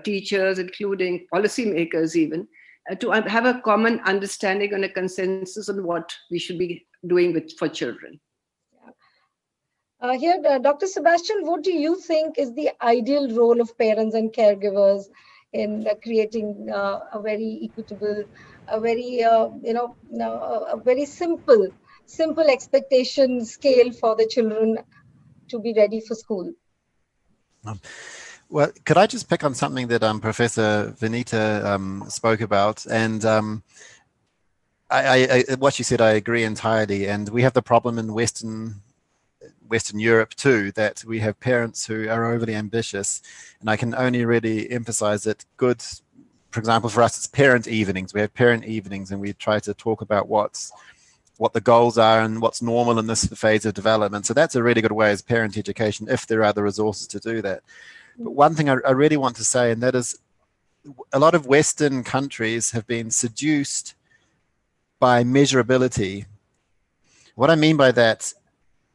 teachers, including policymakers even, to have a common understanding and a consensus on what we should be doing for children. Here, Dr. Sebastian, what do you think is the ideal role of parents and caregivers in creating a very equitable, a very, a very simple expectation scale for the children to be ready for school? Well, could I just pick on something that Professor Vinita spoke about? And what she said, I agree entirely. And we have the problem in Western Europe too, that we have parents who are overly ambitious. And I can only really emphasize that good, for example, for us, it's parent evenings. We have parent evenings and we try to talk about what the goals are and what's normal in this phase of development. So that's a really good way as parent education, if there are the resources to do that. But one thing I really want to say, and that is a lot of Western countries have been seduced by measurability. What I mean by that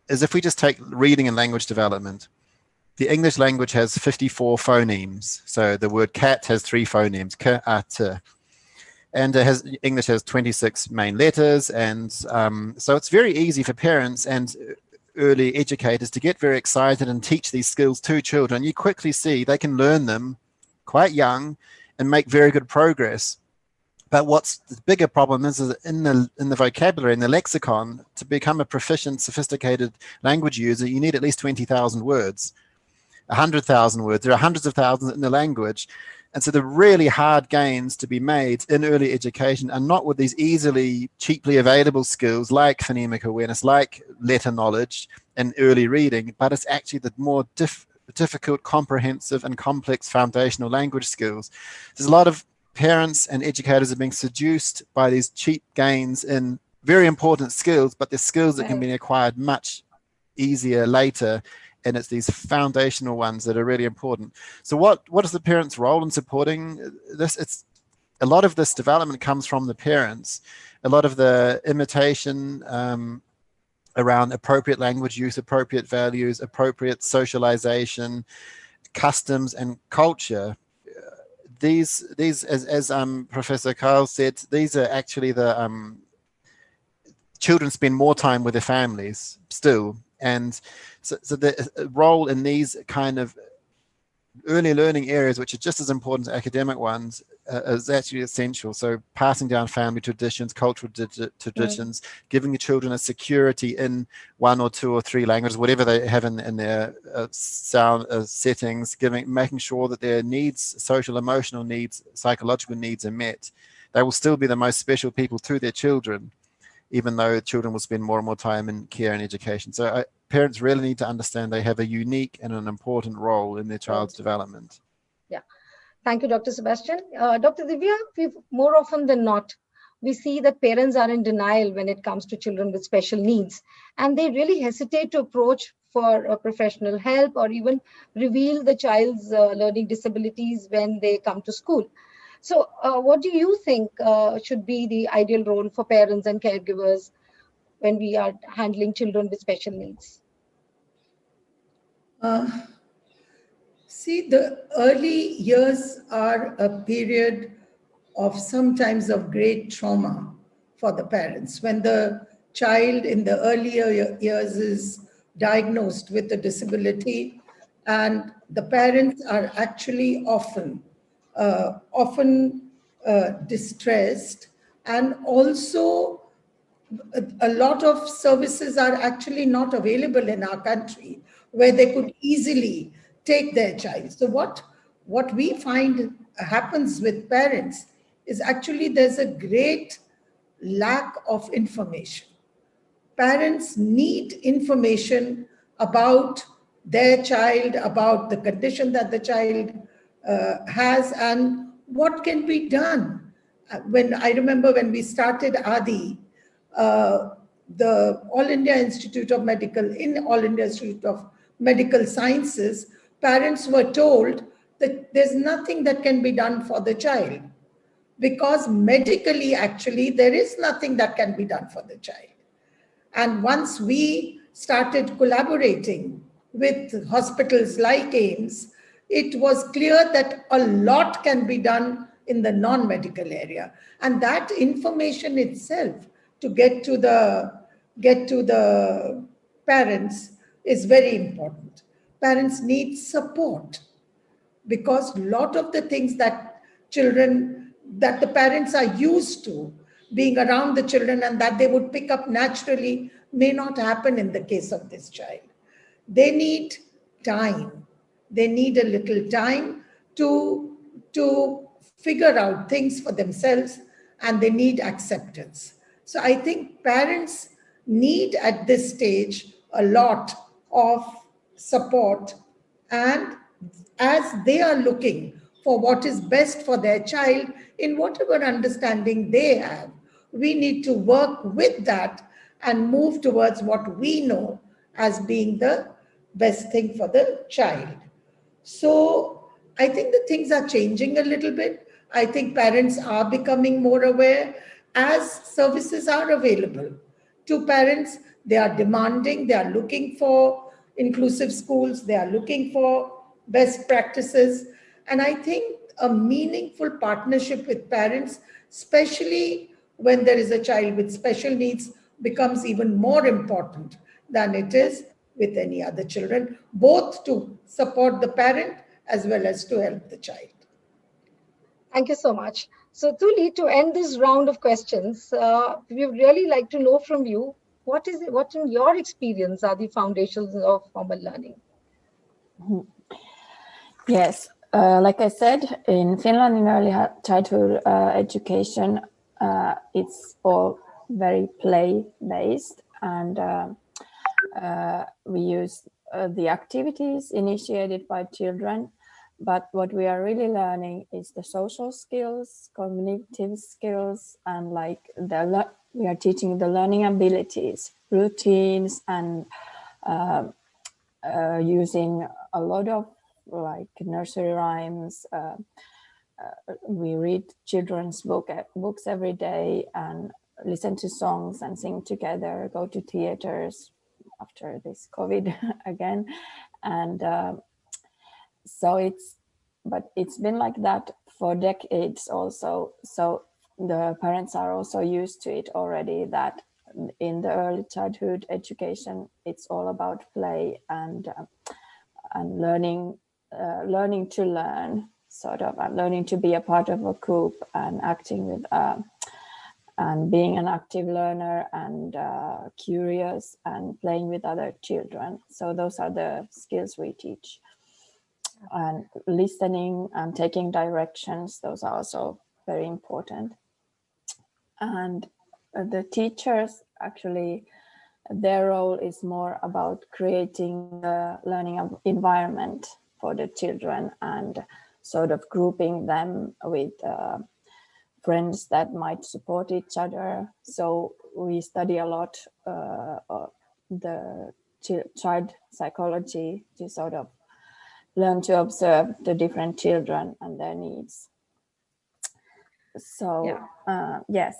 is if we just take reading and language development, the English language has 54 phonemes. So the word cat has 3 phonemes, k, a, t. And English has 26 main letters. And so it's very easy for parents and early educators to get very excited and teach these skills to children. You quickly see they can learn them quite young and make very good progress. But what's the bigger problem is in the vocabulary, in the lexicon, to become a proficient, sophisticated language user, you need at least 20,000 words, 100,000 words. There are hundreds of thousands in the language. And so the really hard gains to be made in early education are not with these easily, cheaply available skills like phonemic awareness, like letter knowledge and early reading, but it's actually the more difficult, comprehensive and complex foundational language skills. There's a lot of parents and educators are being seduced by these cheap gains in very important skills, but they're skills that can be acquired much easier later. And it's these foundational ones that are really important. So what is the parents' role in supporting this? It's a lot of this development comes from the parents. A lot of the imitation around appropriate language use, appropriate values, appropriate socialization, customs, and culture. These as Professor Kyle said, these are actually the children spend more time with their families still. And so the role in these kind of early learning areas, which are just as important as academic ones, is actually essential. So passing down family traditions, cultural traditions, giving the children a security in 1 or 2 or 3 languages, whatever they have in their sound settings, making sure that their needs, social, emotional needs, psychological needs are met. They will still be the most special people to their children, even though children will spend more and more time in care and education. So parents really need to understand they have a unique and an important role in their child's development. Yeah, thank you, Dr. Sebastian. Dr. Divya, more often than not, we see that parents are in denial when it comes to children with special needs, and they really hesitate to approach for professional help or even reveal the child's learning disabilities when they come to school. So what do you think should be the ideal role for parents and caregivers when we are handling children with special needs? See, the early years are a period of sometimes of great trauma for the parents. When the child in the earlier years is diagnosed with a disability, and the parents are actually often distressed, and also a lot of services are actually not available in our country where they could easily take their child. So what we find happens with parents is actually there's a great lack of information. Parents need information about their child, about the condition that the child has, and what can be done. When I remember when we started ADI, the All India Institute of Medical Sciences, parents were told that there's nothing that can be done for the child because medically, actually, there is nothing that can be done for the child. And once we started collaborating with hospitals like AIIMS, it was clear that a lot can be done in the non-medical area. And that information itself to get to the parents is very important. Parents need support because a lot of the things that the parents are used to being around the children and that they would pick up naturally may not happen in the case of this child. They need time. They need a little time to figure out things for themselves, and they need acceptance. So I think parents need at this stage a lot of support, and as they are looking for what is best for their child in whatever understanding they have, we need to work with that and move towards what we know as being the best thing for the child. So I think the things are changing a little bit. I think parents are becoming more aware as services are available to parents. They are demanding, they are looking for inclusive schools, they are looking for best practices. And I think a meaningful partnership with parents, especially when there is a child with special needs, becomes even more important than it is with any other children, both to support the parent as well as to help the child. Thank you so much. So Tuli, to end this round of questions, we would really like to know from you, what in your experience are the foundations of formal learning? Yes, like I said, in Finland, in early childhood education, it's all very play-based, and we use the activities initiated by children. But what we are really learning is the social skills, cognitive skills, and like we are teaching the learning abilities, routines, and using a lot of like nursery rhymes. We read children's books every day and listen to songs and sing together, go to theaters after this COVID again. And so it's been like that for decades also. So the parents are also used to it already, that in the early childhood education, it's all about play and learning to learn, sort of, and learning to be a part of a group and acting with and being an active learner and curious and playing with other children. So those are the skills we teach. And listening and taking directions, those are also very important. And the teachers, actually, their role is more about creating a learning environment for the children and sort of grouping them with friends that might support each other. So we study a lot the child psychology to sort of learn to observe the different children and their needs. So yes.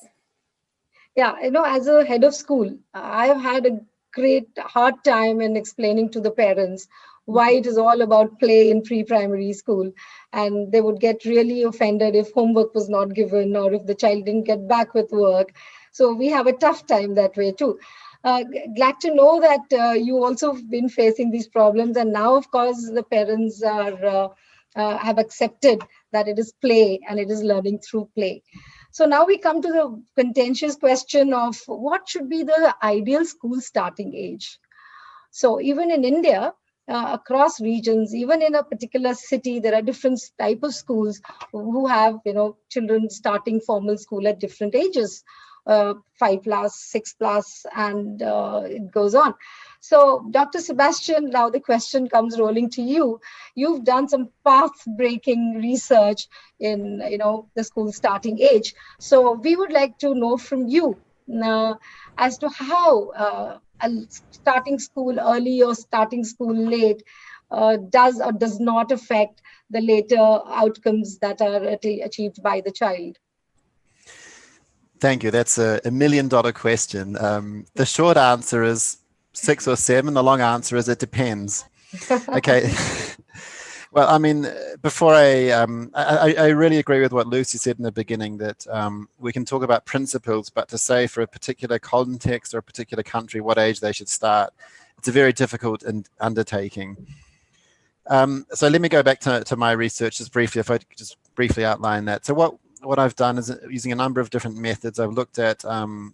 Yeah, as a head of school, I've had a great hard time in explaining to the parents why it is all about play in pre-primary school. And they would get really offended if homework was not given or if the child didn't get back with work. So we have a tough time that way too. Glad to know that you also have been facing these problems, and now of course the parents are have accepted that it is play and it is learning through play. So now we come to the contentious question of what should be the ideal school starting age. So even in India, across regions, even in a particular city, there are different type of schools who have, children starting formal school at different ages. 5 plus, 6 plus, and it goes on. So Dr. Sebastian, now the question comes rolling to you. You've done some path-breaking research in, the school starting age. So we would like to know from you as to how starting school early or starting school late does or does not affect the later outcomes that are achieved by the child. Thank you. That's a $1 million question. The short answer is 6 or 7. The long answer is it depends. Okay. Well, I mean, before I really agree with what Lucy said in the beginning, that we can talk about principles, but to say for a particular context or a particular country what age they should start, it's a very difficult undertaking. So let me go back to my research just briefly, if I just briefly outline that. So what I've done is, using a number of different methods, I've looked at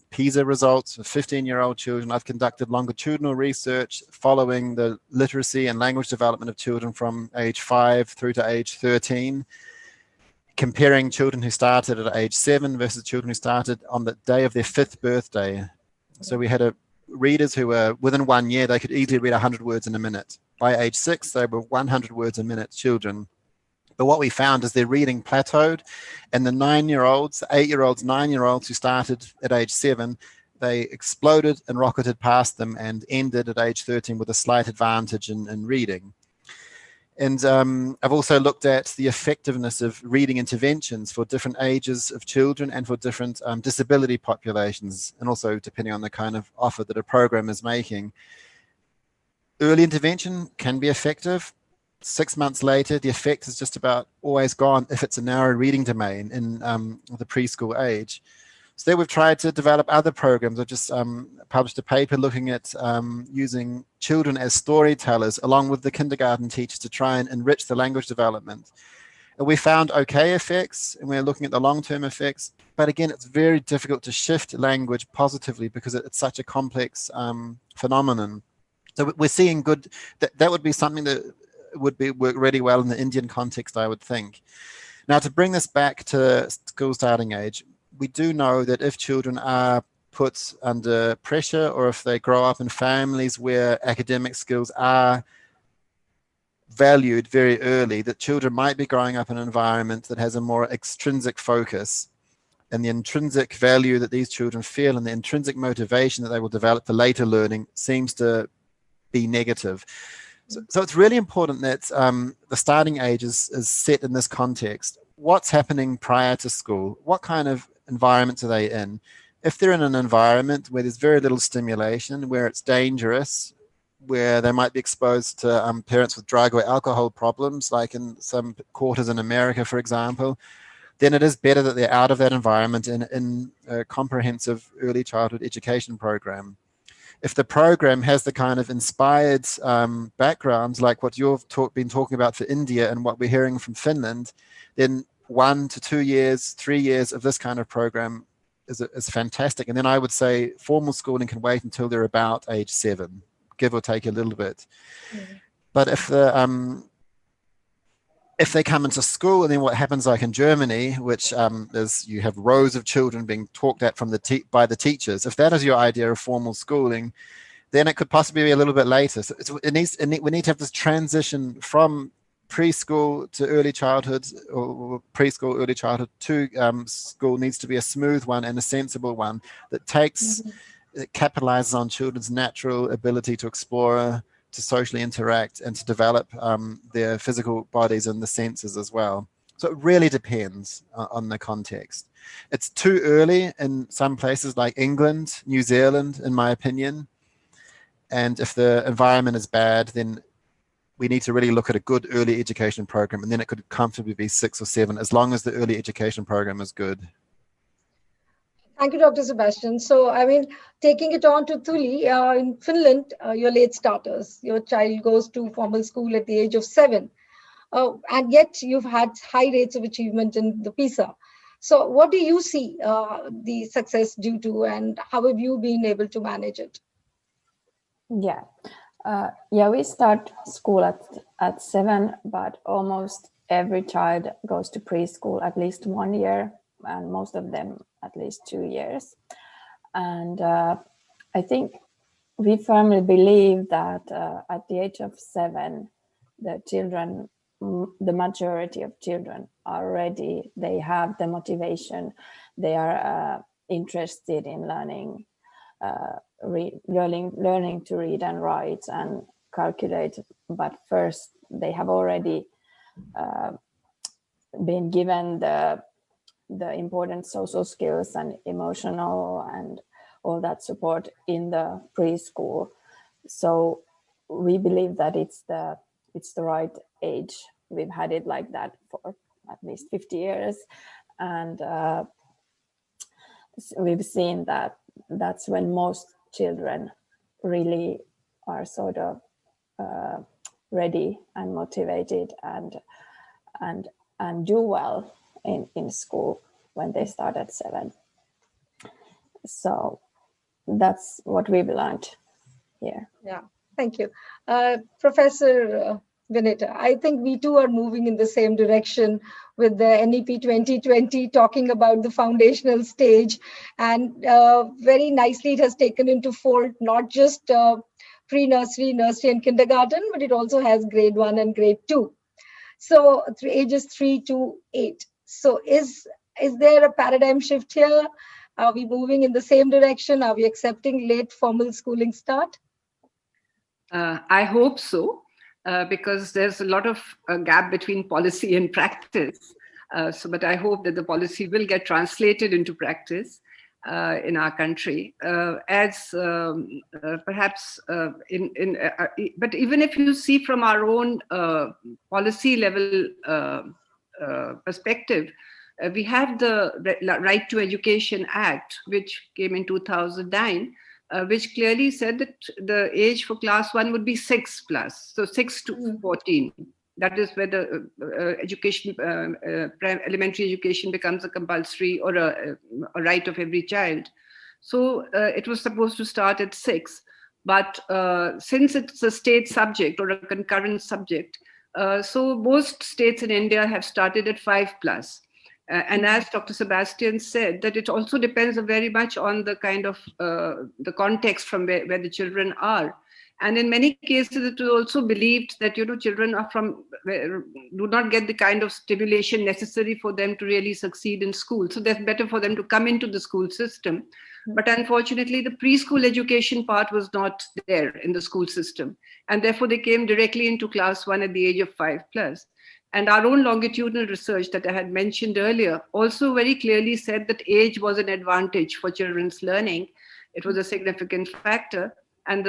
PISA results for 15-year-old children. I've conducted longitudinal research following the literacy and language development of children from age 5 through to age 13, comparing children who started at age 7 versus children who started on the day of their 5th birthday. So we had readers who were within 1 year, they could easily read 100 words in a minute. By age 6, they were 100 words a minute children. But what we found is their reading plateaued, and the 9-year-olds, 8-year-olds, 9-year-olds who started at age 7, they exploded and rocketed past them and ended at age 13 with a slight advantage in reading. And I've also looked at the effectiveness of reading interventions for different ages of children and for different disability populations, and also depending on the kind of offer that a program is making. Early intervention can be effective. 6 months later, the effect is just about always gone if it's a narrow reading domain in the preschool age. So there we've tried to develop other programs. I've just published a paper looking at using children as storytellers along with the kindergarten teachers to try and enrich the language development. And we found okay effects, and we're looking at the long-term effects. But again, it's very difficult to shift language positively because it's such a complex phenomenon. So we're seeing good, that would be something that would work really well in the Indian context, I would think. Now, to bring this back to school starting age, we do know that if children are put under pressure, or if they grow up in families where academic skills are valued very early, that children might be growing up in an environment that has a more extrinsic focus, and the intrinsic value that these children feel and the intrinsic motivation that they will develop for later learning seems to be negative. So it's really important that the starting age is set in this context. What's happening prior to school? What kind of environments are they in? If they're in an environment where there's very little stimulation, where it's dangerous, where they might be exposed to parents with drug or alcohol problems, like in some quarters in America, for example, then it is better that they're out of that environment in a comprehensive early childhood education program. If the program has the kind of inspired backgrounds like what you've been talking about for India and what we're hearing from Finland, then 1 to 2 years, 3 years of this kind of program is fantastic. And then I would say formal schooling can wait until they're about age 7, give or take a little bit. Mm-hmm. But if they come into school, and then what happens like in Germany, which is you have rows of children being talked at from by the teachers, if that is your idea of formal schooling, then it could possibly be a little bit later. So we need to have this transition from preschool to early childhood, or preschool, early childhood to school needs to be a smooth one and a sensible one that takes, it capitalizes on children's natural ability to explore, to socially interact, and to develop their physical bodies and the senses as well. So it really depends on the context. It's too early in some places like England, New Zealand, in my opinion. And if the environment is bad, then we need to really look at a good early education program, and then it could comfortably be 6 or 7, as long as the early education program is good. Thank you, Dr. Sebastian. So, I mean, taking it on to Thuli, in Finland, you're late starters. Your child goes to formal school at the age of 7. And yet you've had high rates of achievement in the PISA. So what do you see the success due to, and how have you been able to manage it? Yeah. Yeah, we start school at 7, but almost every child goes to preschool at least 1 year, and most of them at least 2 years. And I think we firmly believe that at the age of 7, the majority of children are ready. They have the motivation. They are interested in learning. Learning to read and write and calculate, but first they have already been given the important social skills and emotional and all that support in the preschool. So we believe that it's the right age. We've had it like that for at least 50 years, and we've seen that that's when most children really are sort of ready and motivated and do well in school when they start at 7. So that's what we've learned here. Yeah, thank you. Professor Vinita, I think we too are moving in the same direction with the NEP 2020 talking about the foundational stage, and very nicely it has taken into fold not just pre-nursery, nursery and kindergarten, but it also has grade 1 and grade 2. So ages 3 to 8. So is there a paradigm shift here? Are we moving in the same direction? Are we accepting late formal schooling start? I hope so. Because there's a lot of gap between policy and practice. But I hope that the policy will get translated into practice in our country. Perhaps but even if you see from our own policy level perspective, we have the Right to Education Act, which came in 2009, which clearly said that the age for class 1 would be 6+, so 6 to 14. That is where the elementary education becomes a compulsory or a right of every child. So it was supposed to start at 6, but since it's a state subject or a concurrent subject, so most states in India have started at 5+. And as Dr. Sebastian said, that it also depends very much on the kind of the context from where the children are. And in many cases, it was also believed that, children are do not get the kind of stimulation necessary for them to really succeed in school. So that's better for them to come into the school system. But unfortunately, the preschool education part was not there in the school system. And therefore, they came directly into class 1 at the age of 5+. And our own longitudinal research that I had mentioned earlier also very clearly said that age was an advantage for children's learning. It was a significant factor. And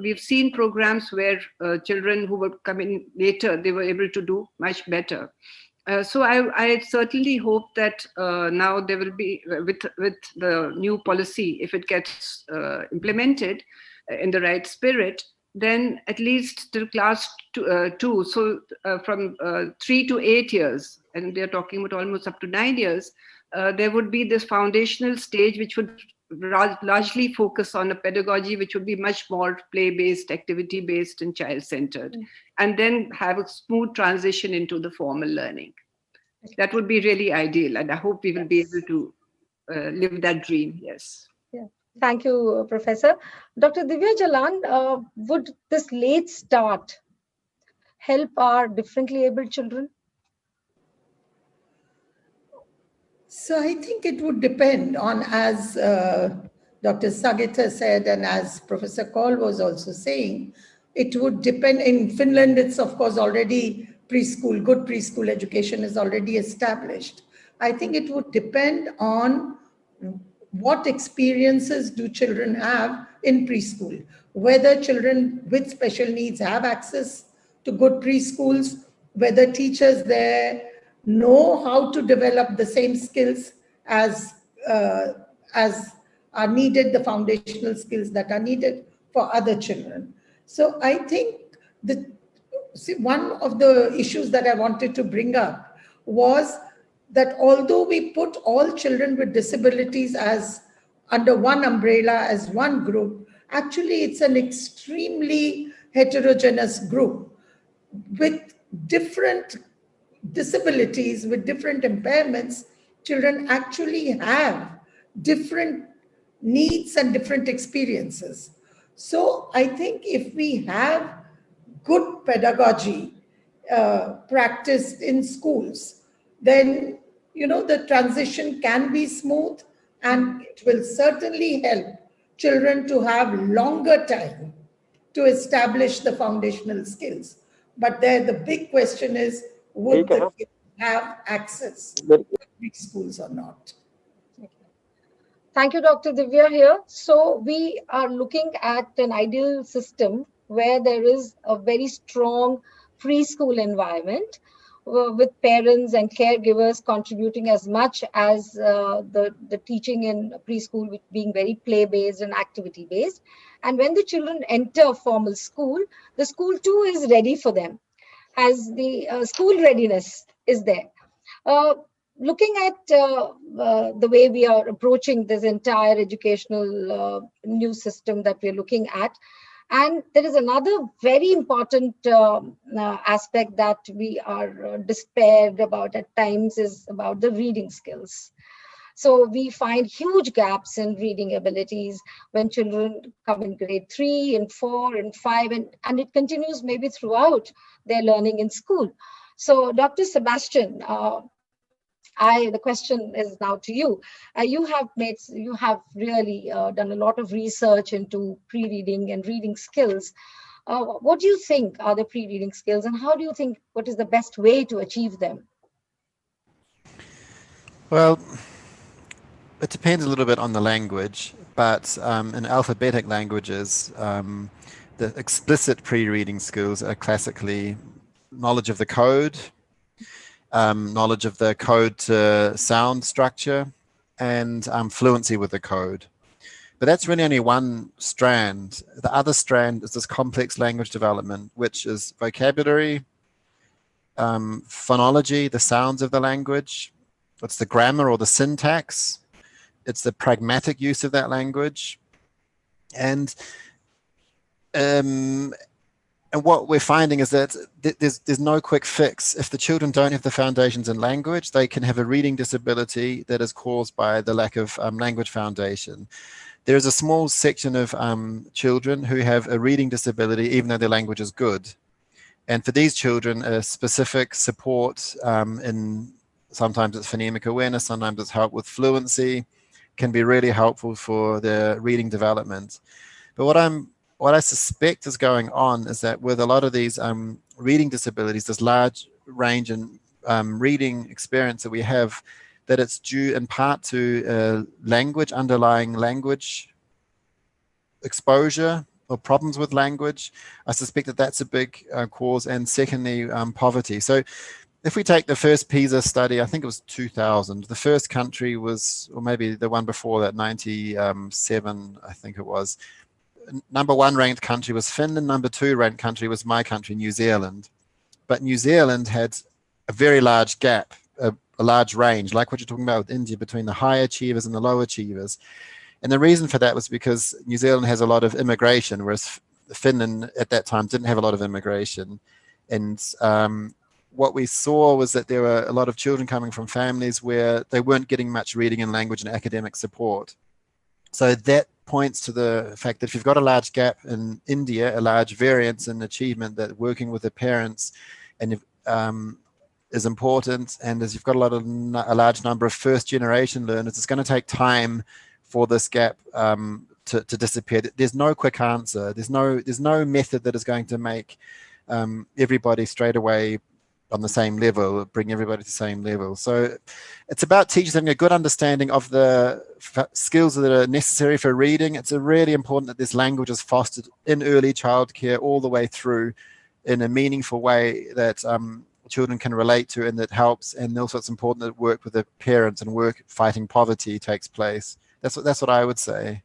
we've seen programs where children who were coming later, they were able to do much better. So I certainly hope that now there will be, with the new policy, if it gets implemented in the right spirit, then at least till class 2, so from 3 to 8 years, and they're talking about almost up to 9 years, there would be this foundational stage which would largely focus on a pedagogy which would be much more play-based, activity-based and child-centered, and then have a smooth transition into the formal learning. That would be really ideal, and I hope we will be able to live that dream, yes. Yeah. Thank you, Professor. Dr. Divya Jalan, would this late start help our differently abled children? So I think it would depend on, as Dr. Sagita said, and as Professor Kaul was also saying, it would depend. In Finland, it's of course already preschool, good preschool education is already established. I think it would depend on what experiences do children have in preschool, whether children with special needs have access to good preschools, whether teachers there know how to develop the same skills as are needed, the foundational skills that are needed for other children. So I think one of the issues that I wanted to bring up was that although we put all children with disabilities as under one umbrella, as one group, actually it's an extremely heterogeneous group with different disabilities, with different impairments. Children actually have different needs and different experiences. So I think if we have good pedagogy practiced in schools, then the transition can be smooth, and it will certainly help children to have longer time to establish the foundational skills. But there, the big question is, would the kids have access to preschools or not? Thank you, Dr. Divya here. So we are looking at an ideal system where there is a very strong preschool environment with parents and caregivers contributing as much as the teaching in preschool being very play-based and activity-based. And when the children enter formal school, the school too is ready for them, as the school readiness is there. Looking at the way we are approaching this entire educational new system that we're looking at, and there is another very important aspect that we are despaired about at times, is about the reading skills. So we find huge gaps in reading abilities when children come in grade 3 and 4 and 5, and it continues maybe throughout their learning in school. So Dr. Sebastian, the question is now to you. You have really done a lot of research into pre-reading and reading skills. What do you think are the pre-reading skills, and how do you think, what is the best way to achieve them? Well, it depends a little bit on the language, but in alphabetic languages, the explicit pre-reading skills are classically knowledge of the code, knowledge of the code to sound structure, and fluency with the code. But that's really only one strand. The other strand is this complex language development, which is vocabulary, phonology, the sounds of the language. It's the grammar or the syntax. It's the pragmatic use of that language. And what we're finding is that there's no quick fix. If the children don't have the foundations in language, they can have a reading disability that is caused by the lack of language foundation. There's a small section of children who have a reading disability even though their language is good. And for these children, a specific support in, sometimes it's phonemic awareness, sometimes it's help with fluency, can be really helpful for their reading development. But what I suspect is going on is that with a lot of these reading disabilities, this large range in reading experience that we have, that it's due in part to underlying language exposure or problems with language. I suspect that that's a big cause, and secondly, poverty. So if we take the first PISA study, I think it was 2000, the first country was, or maybe the one before that, 97, I think it was. Number 1 ranked country was Finland. Number 2 ranked country was my country, New Zealand. But New Zealand had a very large gap, a large range, like what you're talking about with India, between the high achievers and the low achievers. And the reason for that was because New Zealand has a lot of immigration, whereas Finland at that time didn't have a lot of immigration. And what we saw was that there were a lot of children coming from families where they weren't getting much reading and language and academic support. So that points to the fact that if you've got a large gap in India, a large variance in achievement, that working with the parents and is important, and as you've got a large number of first-generation learners, it's going to take time for this gap to disappear. There's no quick answer. There's no method that is going to make everybody straight away on the same level, bring everybody to the same level. So it's about teachers having a good understanding of the skills that are necessary for reading. It's really important that this language is fostered in early childcare all the way through in a meaningful way that children can relate to and that helps. And also it's important that work with the parents and work fighting poverty takes place. That's what I would say.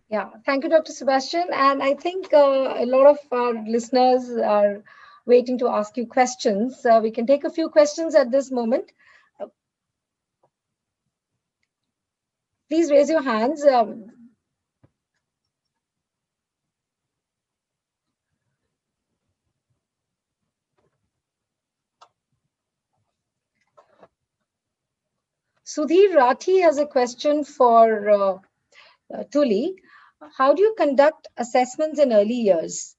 Yeah, thank you, Dr. Sebastian. And I think a lot of our listeners are waiting to ask you questions. We can take a few questions at this moment. Please raise your hands. Sudhir Rathi has a question for Tuli. How do you conduct assessments in early years?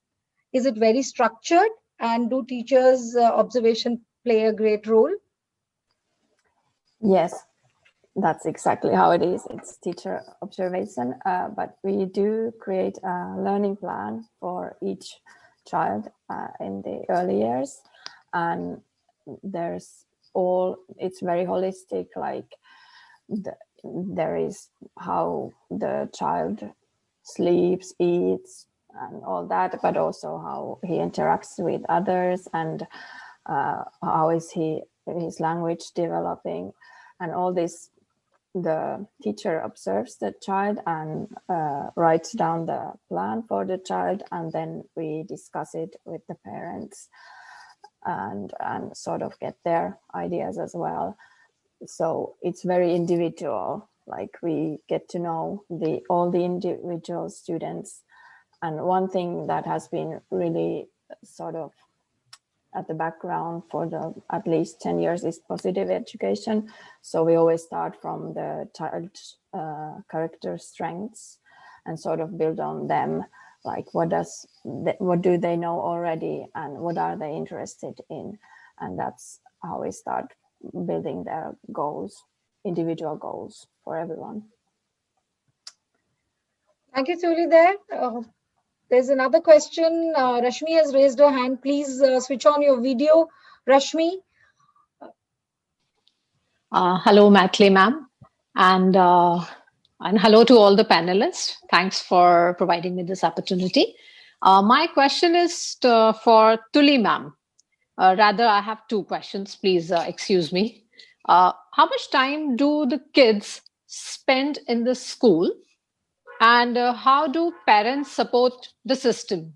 Is it very structured, and do teachers' observation play a great role? Yes, that's exactly how it is. It's teacher observation, but we do create a learning plan for each child in the early years, and it's very holistic, like there is how the child sleeps, eats, and all that, but also how he interacts with others, and how is his language developing, and all this. The teacher observes the child and writes down the plan for the child, and then we discuss it with the parents and sort of get their ideas as well. So it's very individual, like we get to know all the individual students. And one thing that has been really sort of at the background for at least 10 years is positive education. So we always start from the child's character strengths and sort of build on them. Like what do they know already, and what are they interested in? And that's how we start building their goals, individual goals for everyone. Thank you, Tuli. There's another question. Rashmi has raised her hand. Please switch on your video, Rashmi. Hello, Matley ma'am, and hello to all the panelists. Thanks for providing me this opportunity. My question is for Tuli ma'am. Rather, I have two questions. Please excuse me. How much time do the kids spend in the school? And how do parents support the system?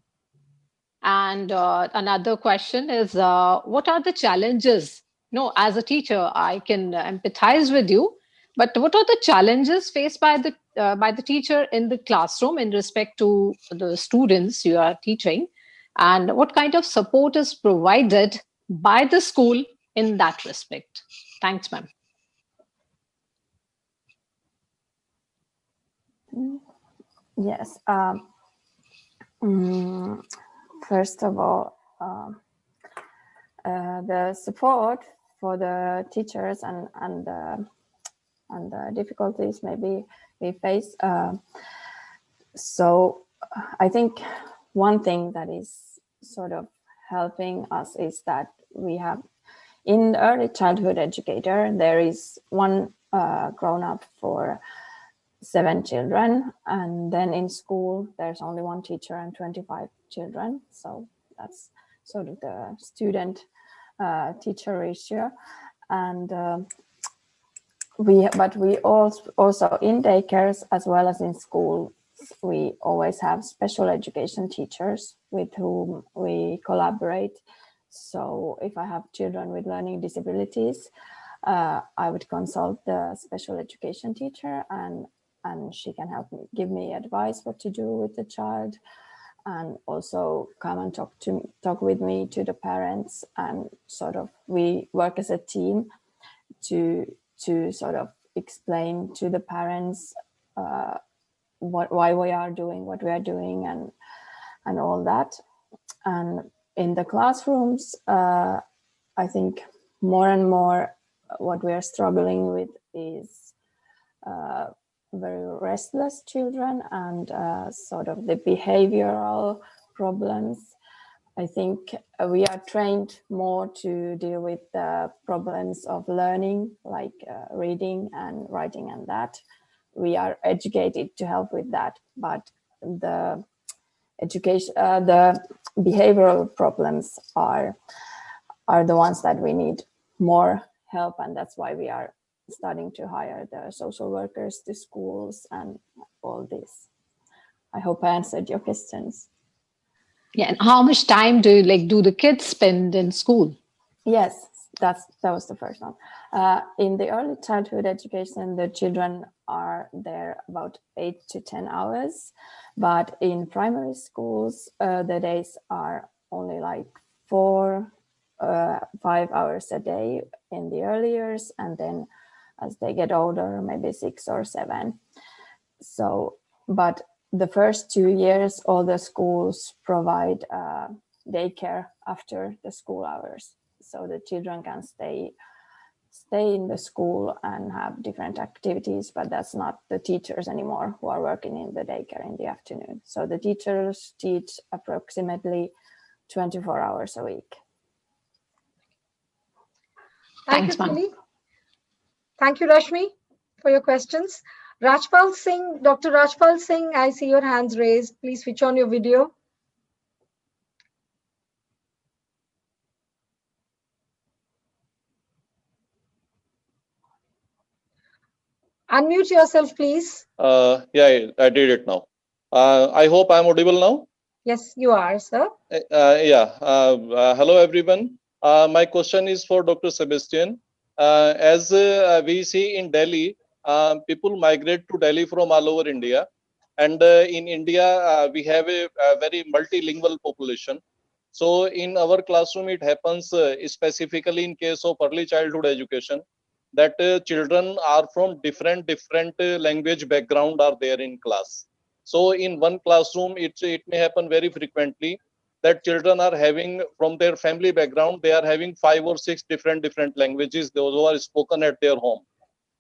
And another question is, what are the challenges? No, as a teacher, I can empathize with you, but what are the challenges faced by the teacher in the classroom in respect to the students you are teaching? And what kind of support is provided by the school in that respect? Thanks, ma'am. Yes. First of all, the support for the teachers and the difficulties maybe we face. So I think one thing that is sort of helping us is that we have in early childhood educator, there is one grown-up for 7 children, and then in school there's only one teacher and 25 children. So that's sort of the student teacher ratio. And we also in daycares as well as in school, we always have special education teachers with whom we collaborate. So if I have children with learning disabilities, I would consult the special education teacher, and she can help me, give me advice what to do with the child, and also come and talk with me to the parents, and sort of we work as a team to sort of explain to the parents why we are doing what we are doing and all that. And in the classrooms, I think more and more what we are struggling with is very restless children and sort of the behavioral problems. I think we are trained more to deal with the problems of learning, like reading and writing and that. We are educated to help with that, but the education, the behavioral problems are the ones that we need more help, and that's why we are starting to hire the social workers to schools and all this. I hope I answered your questions. Yeah, and how much time do the kids spend in school? Yes, that was the first one. In the early childhood education, the children are there about 8 to 10 hours, but in primary schools, the days are only like 4, 5 hours a day in the early years, and then as they get older, maybe 6 or 7. So, but the first 2 years, all the schools provide daycare after the school hours, so the children can stay in the school and have different activities, but that's not the teachers anymore who are working in the daycare in the afternoon. So the teachers teach approximately 24 hours a week. Thank you, Tuli. Thank you, Rashmi, for your questions. Rajpal Singh, Dr. Rajpal Singh, I see your hands raised. Please switch on your video. Unmute yourself, please. Yeah, I did it now. I hope I'm audible now. Yes, you are, sir. Hello, everyone. My question is for Dr. Sebastian. As we see in Delhi, people migrate to Delhi from all over India. And in India, we have a very multilingual population. So in our classroom, it happens specifically in case of early childhood education, that children are from different language background are there in class. So in one classroom, it may happen very frequently that children are having, from their family background, they are having 5 or 6 different languages, those who are spoken at their home.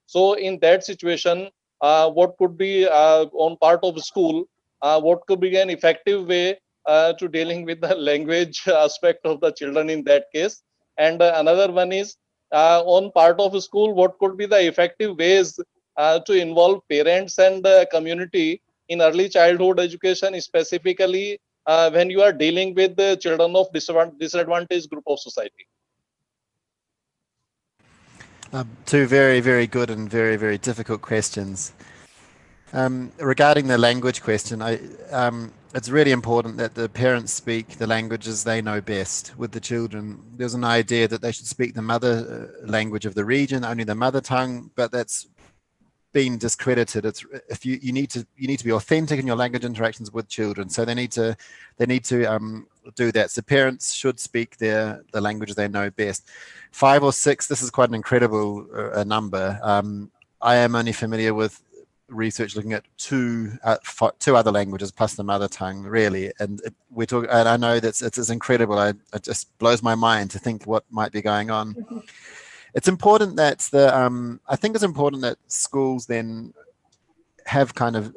So in that situation, what could be on part of school, what could be an effective way to dealing with the language aspect of the children in that case? And another one is, on part of school, what could be the effective ways to involve parents and community in early childhood education, specifically when you are dealing with the children of disadvantaged group of society? Two very, very good and very, very difficult questions. Regarding the language question, it's really important that the parents speak the languages they know best with the children. There's an idea that they should speak the mother language of the region, only the mother tongue, but that's been discredited. It's if you need to be authentic in your language interactions with children, so they need to do that. So parents should speak the languages they know best. 5 or 6, this is quite an incredible number. I am only familiar with research looking at 2 other languages plus the mother tongue, really, and we're talking, and I know that it's incredible. It just blows my mind to think what might be going on. It's important that I think it's important that schools then have kind of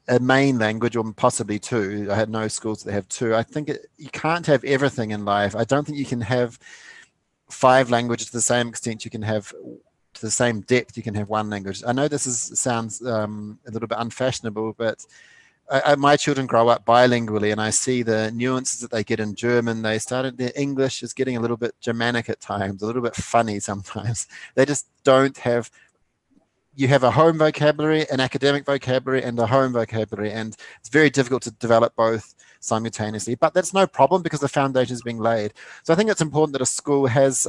a main language, or possibly 2. I had no schools that have 2. I think you can't have everything in life. I don't think you can have 5 languages to the same extent you can have, to the same depth you can have 1 language. I know this sounds a little bit unfashionable, but my children grow up bilingually, and I see the nuances that they get in German. They started, their English is getting a little bit Germanic at times, a little bit funny sometimes. They just don't have, you have a home vocabulary, an academic vocabulary, and a home vocabulary, and it's very difficult to develop both simultaneously. But that's no problem because the foundation is being laid. So I think it's important that a school has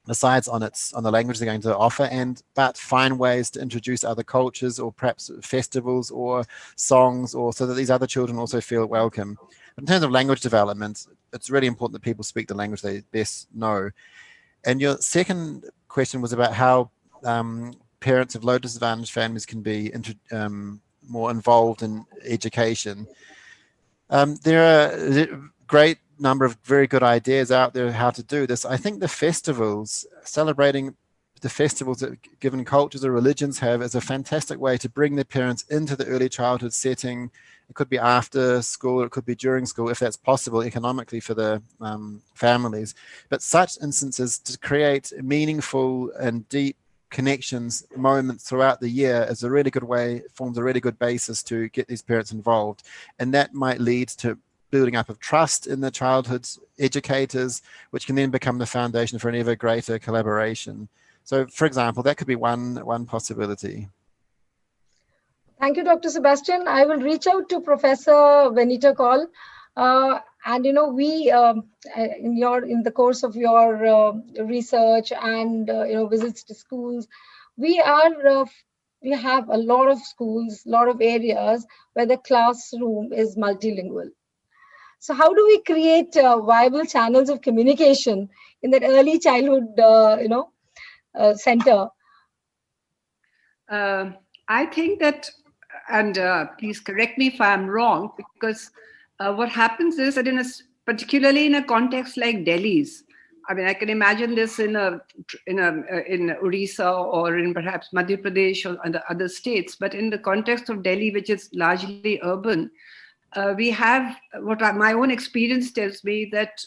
decides on the language they're going to offer, but find ways to introduce other cultures, or perhaps festivals or songs, or so that these other children also feel welcome. But in terms of language development, it's really important that people speak the language they best know. And your second question was about how parents of low disadvantaged families can be more involved in education. There are great number of very good ideas out there how to do this. I think the festivals, celebrating the festivals that given cultures or religions have, is a fantastic way to bring the parents into the early childhood setting. It could be after school, it could be during school, if that's possible economically for the families. But such instances to create meaningful and deep connections, moments throughout the year is a really good way, forms a really good basis to get these parents involved. And that might lead to building up of trust in the childhood's educators, which can then become the foundation for an ever greater collaboration. So, for example, that could be one possibility. Thank you, Dr. Sebastian. I will reach out to Professor Vanita Kaul. And we in the course of your research and visits to schools, we have a lot of schools, a lot of areas where the classroom is multilingual. So how do we create viable channels of communication in that early childhood center? I think that, and please correct me if I'm wrong, because what happens is that particularly in a context like Delhi's, I mean, I can imagine this in Orissa or in perhaps Madhya Pradesh or other states, but in the context of Delhi, which is largely urban, we have my own experience tells me that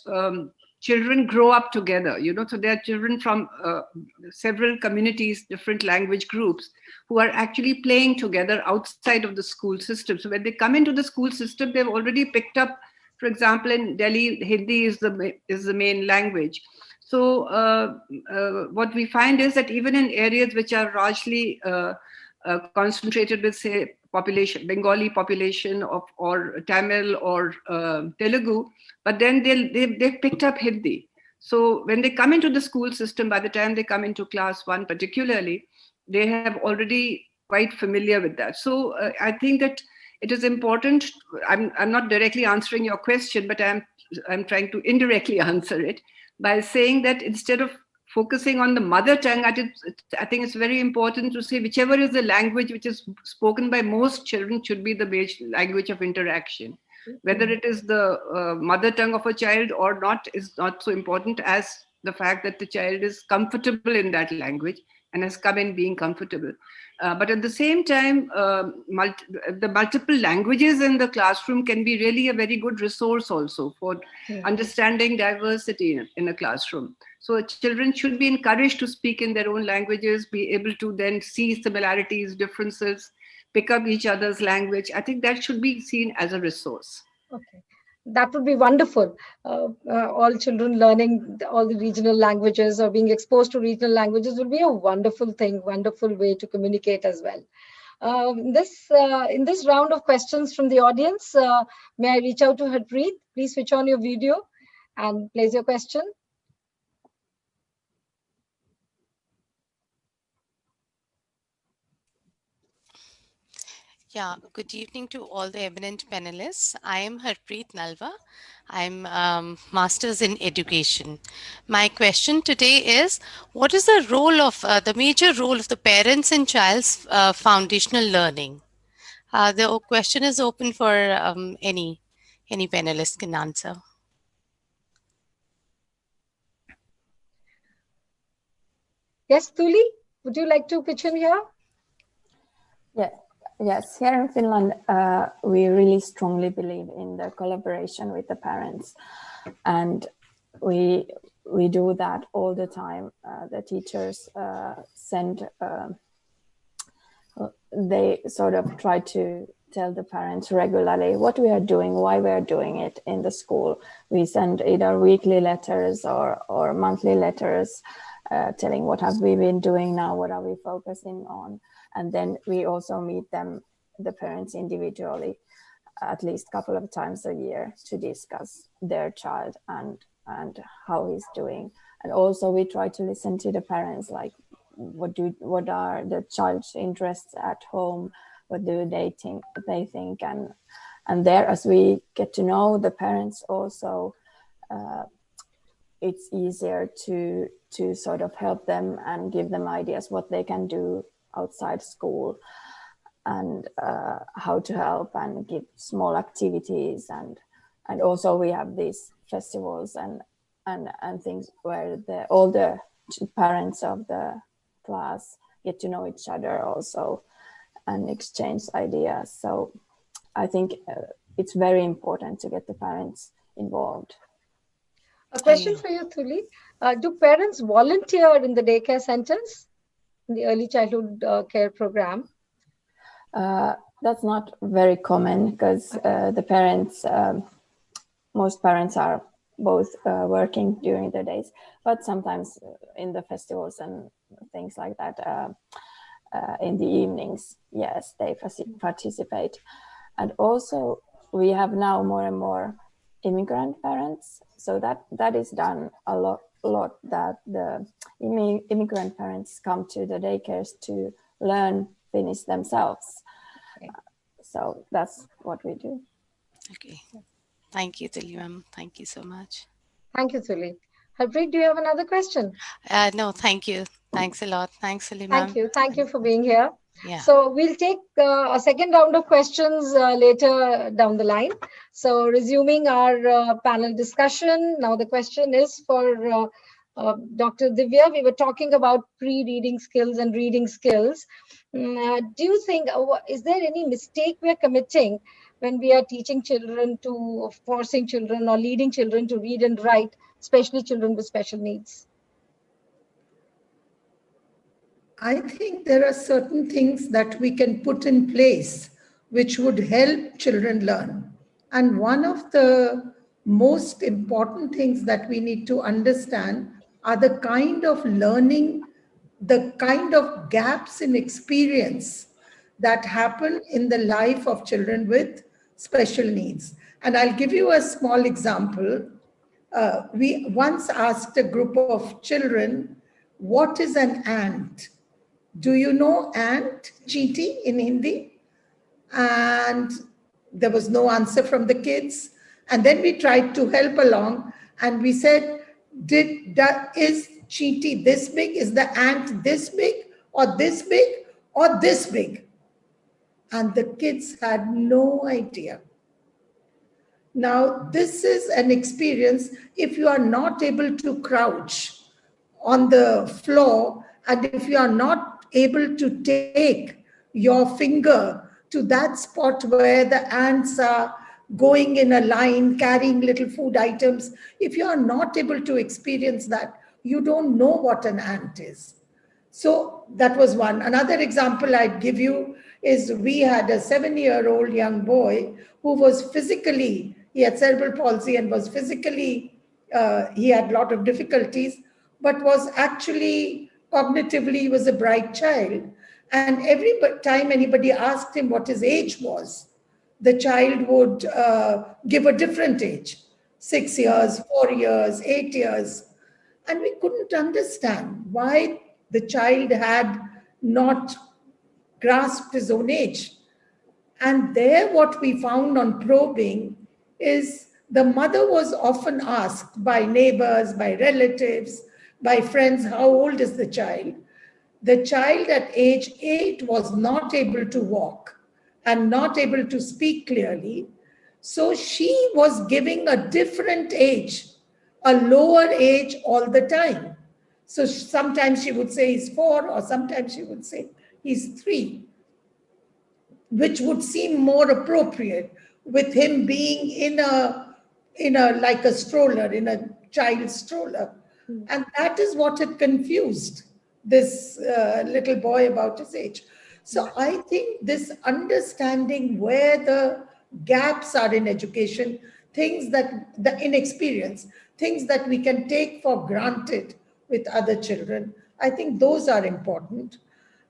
children grow up together, so there are children from several communities, different language groups, who are actually playing together outside of the school system. So when they come into the school system, they've already picked up, for example, in Delhi, Hindi is the main language. So what we find is that even in areas which are largely concentrated with, say, Bengali population or Tamil or Telugu, but then they've picked up Hindi. So when they come into the school system, by the time they come into class 1 particularly, they have already quite familiar with that. So I think that it is important. I'm not directly answering your question, but I'm trying to indirectly answer it by saying that instead of focusing on the mother tongue, I think it's very important to say whichever is the language which is spoken by most children should be the base language of interaction. Whether it is the mother tongue of a child or not is not so important as the fact that the child is comfortable in that language and has come in being comfortable. But at the same time, the multiple languages in the classroom can be really a very good resource also for understanding diversity in a classroom. So children should be encouraged to speak in their own languages, be able to then see similarities, differences, pick up each other's language. I think that should be seen as a resource. Okay. That would be wonderful. All children learning all the regional languages or being exposed to regional languages would be a wonderful thing, wonderful way to communicate as well. In this round of questions from the audience, may I reach out to Harpreet? Please switch on your video and place your question. Yeah, good evening to all the eminent panelists. I am Harpreet Nalva. I'm Master's in Education. My question today is, what is the role of, the major role of the parents in child's foundational learning? The question is open for any panelist can answer. Yes, Tuli, would you like to pitch in here? Yeah. Yes, here in Finland, we really strongly believe in the collaboration with the parents, and we do that all the time. The teachers they sort of try to tell the parents regularly what we are doing, why we are doing it in the school. We send either weekly letters or monthly letters telling what have we been doing now, what are we focusing on. And then we also meet them, the parents, individually, at least a couple of times a year to discuss their child and how he's doing. And also we try to listen to the parents, like what are the child's interests at home, what do they think, and there, as we get to know the parents also, it's easier to sort of help them and give them ideas what they can do outside school, and how to help and give small activities, and also we have these festivals and things where all the parents of the class get to know each other also and exchange ideas. So I think it's very important to get the parents involved. A question for you, Tuli. Do parents volunteer in the daycare centers? in the early childhood care program? That's not very common because the parents, most parents are both working during the days, but sometimes in the festivals and things like that, in the evenings, yes, they participate. And also we have now more and more immigrant parents, so that is done a lot that the immigrant parents come to the daycares to learn Finnish themselves. Okay. So that's what we do. Okay. Thank you, Tuli ma'am. Thank you so much. Thank you, Tuli. Harpreet, do you have another question? No, thank you. Thanks a lot. Thanks, Tuli ma'am. Thank you. Thank you for being here. Yeah. So we'll take a second round of questions later down the line. So resuming our panel discussion. Now the question is for Dr. Divya. We were talking about pre-reading skills and reading skills. Do you think, is there any mistake we're committing when we are teaching children to, forcing children or leading children to read and write, especially children with special needs? I think there are certain things that we can put in place which would help children learn. And one of the most important things that we need to understand are the kind of learning, the kind of gaps in experience that happen in the life of children with special needs. And I'll give you a small example. We once asked a group of children, what is an ant? Do you know ant, cheeti in Hindi? And there was no answer from the kids. And then we tried to help along and we said, is cheeti this big? Is the ant this big or this big or this big? And the kids had no idea. Now, this is an experience if you are not able to crouch on the floor and if you are not able to take your finger to that spot where the ants are going in a line, carrying little food items, if you are not able to experience that, you don't know what an ant is. So that was one. Another example I'd give you is we had a 7-year-old young boy who was physically, he had cerebral palsy and was physically, he had a lot of difficulties, but was actually cognitively, he was a bright child. And every time anybody asked him what his age was, the child would give a different age, 6 years, 4 years, 8 years. And we couldn't understand why the child had not grasped his own age. And there what we found on probing is the mother was often asked by neighbors, by relatives, by friends, how old is the child? The child at age 8 was not able to walk and not able to speak clearly. So she was giving a different age, a lower age all the time. So sometimes she would say he's 4 or sometimes she would say he's 3, which would seem more appropriate with him being in a like a stroller, in a child's stroller. And that is what had confused this little boy about his age. So I think this understanding where the gaps are in education, things that the inexperience, things that we can take for granted with other children, I think those are important.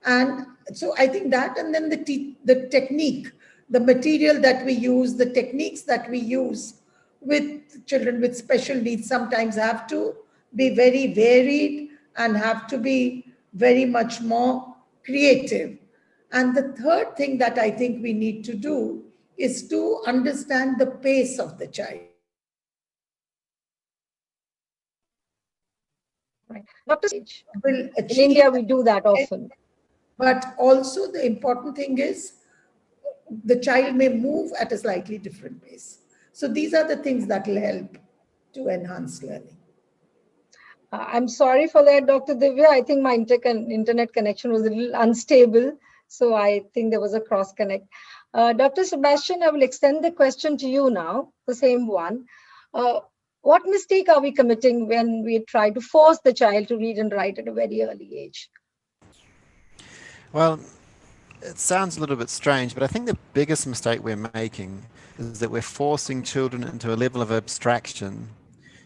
And so I think that, and then the technique, the material that we use, the techniques that we use with children with special needs sometimes have to be very varied and have to be very much more creative. And the third thing that I think we need to do is to understand the pace of the child. Right. In India, we do that often. But also the important thing is the child may move at a slightly different pace. So these are the things that will help to enhance learning. I'm sorry for that, Dr. Divya. I think my internet connection was a little unstable. So I think there was a cross connect. Dr. Sebastian, I will extend the question to you now, the same one. What mistake are we committing when we try to force the child to read and write at a very early age? Well, it sounds a little bit strange, but I think the biggest mistake we're making is that we're forcing children into a level of abstraction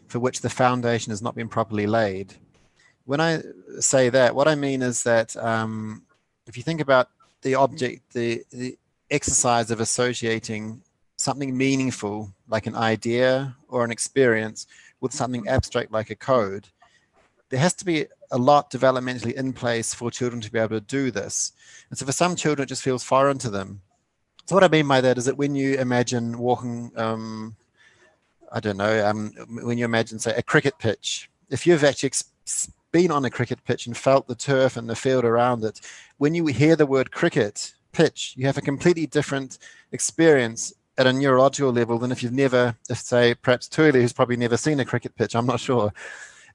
for which the foundation has not been properly laid. When I say that, what I mean is that if you think about the object, the exercise of associating something meaningful, like an idea or an experience, with something abstract like a code, there has to be a lot developmentally in place for children to be able to do this. And so for some children, it just feels foreign to them. So what I mean by that is that when you imagine walking, I don't know, when you imagine, say, a cricket pitch, if you've actually been on a cricket pitch and felt the turf and the field around it, when you hear the word cricket pitch, you have a completely different experience at a neurological level than if you've never, if say, perhaps Tuli, who's probably never seen a cricket pitch, I'm not sure.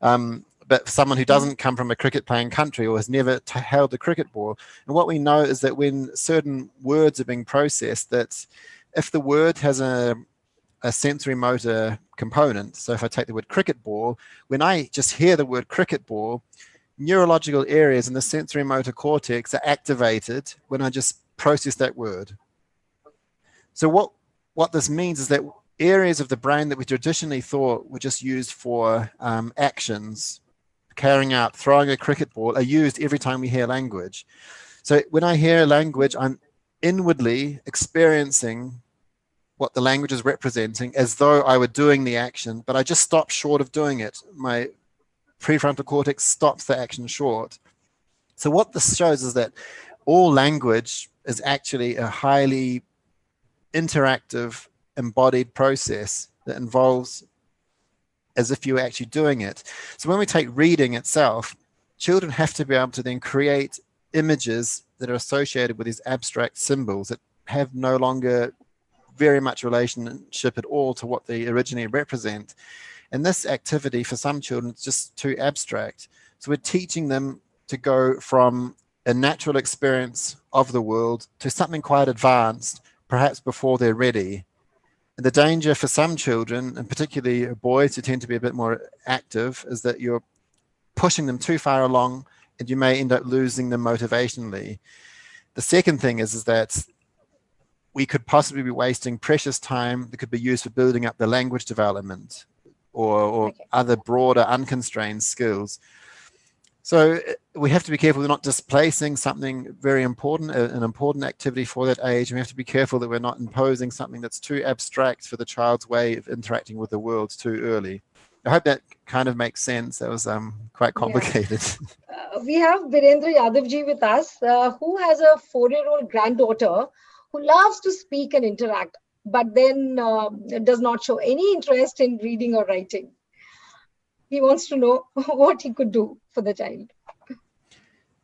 But for someone who doesn't come from a cricket playing country or has never held a cricket ball. And what we know is that when certain words are being processed, that if the word has a sensory motor component, so if I take the word cricket ball, when I just hear the word cricket ball, neurological areas in the sensory motor cortex are activated when I just process that word. So what this means is that areas of the brain that we traditionally thought were just used for actions, carrying out, throwing a cricket ball, are used every time we hear language. So when I hear language, I'm inwardly experiencing what the language is representing as though I were doing the action, but I just stop short of doing it. My prefrontal cortex stops the action short. So what this shows is that all language is actually a highly interactive, embodied process that involves as if you were actually doing it. So when we take reading itself, children have to be able to then create images that are associated with these abstract symbols that have no longer very much relationship at all to what they originally represent. And this activity for some children is just too abstract. So we're teaching them to go from a natural experience of the world to something quite advanced, perhaps before they're ready. And the danger for some children, and particularly boys who tend to be a bit more active, is that you're pushing them too far along and you may end up losing them motivationally. The second thing is that we could possibly be wasting precious time that could be used for building up the language development or other broader unconstrained skills. So we have to be careful we're not displacing something very important, an important activity for that age. And we have to be careful that we're not imposing something that's too abstract for the child's way of interacting with the world too early. I hope that kind of makes sense. That was quite complicated. Yeah. We have Birendra Yadavji with us, who has a 4-year-old granddaughter who loves to speak and interact, but then does not show any interest in reading or writing. He wants to know what he could do for the child.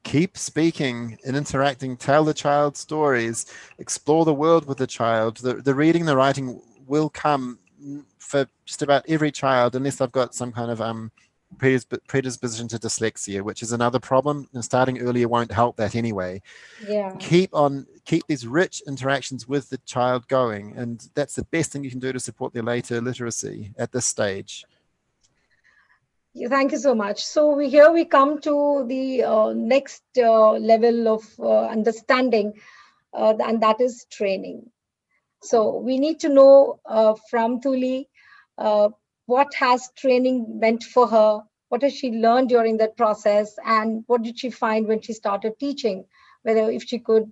Keep speaking and interacting, tell the child stories, explore the world with the child. The reading, the writing will come for just about every child, unless they've got some kind of predisposition to dyslexia, which is another problem, and starting earlier won't help that anyway. Yeah. Keep these rich interactions with the child going, and that's the best thing you can do to support their later literacy at this stage. Thank you so much. So here we come to the next level of understanding, and that is training. So we need to know from Tuli what has training meant for her, what has she learned during that process, and what did she find when she started teaching, whether if she could,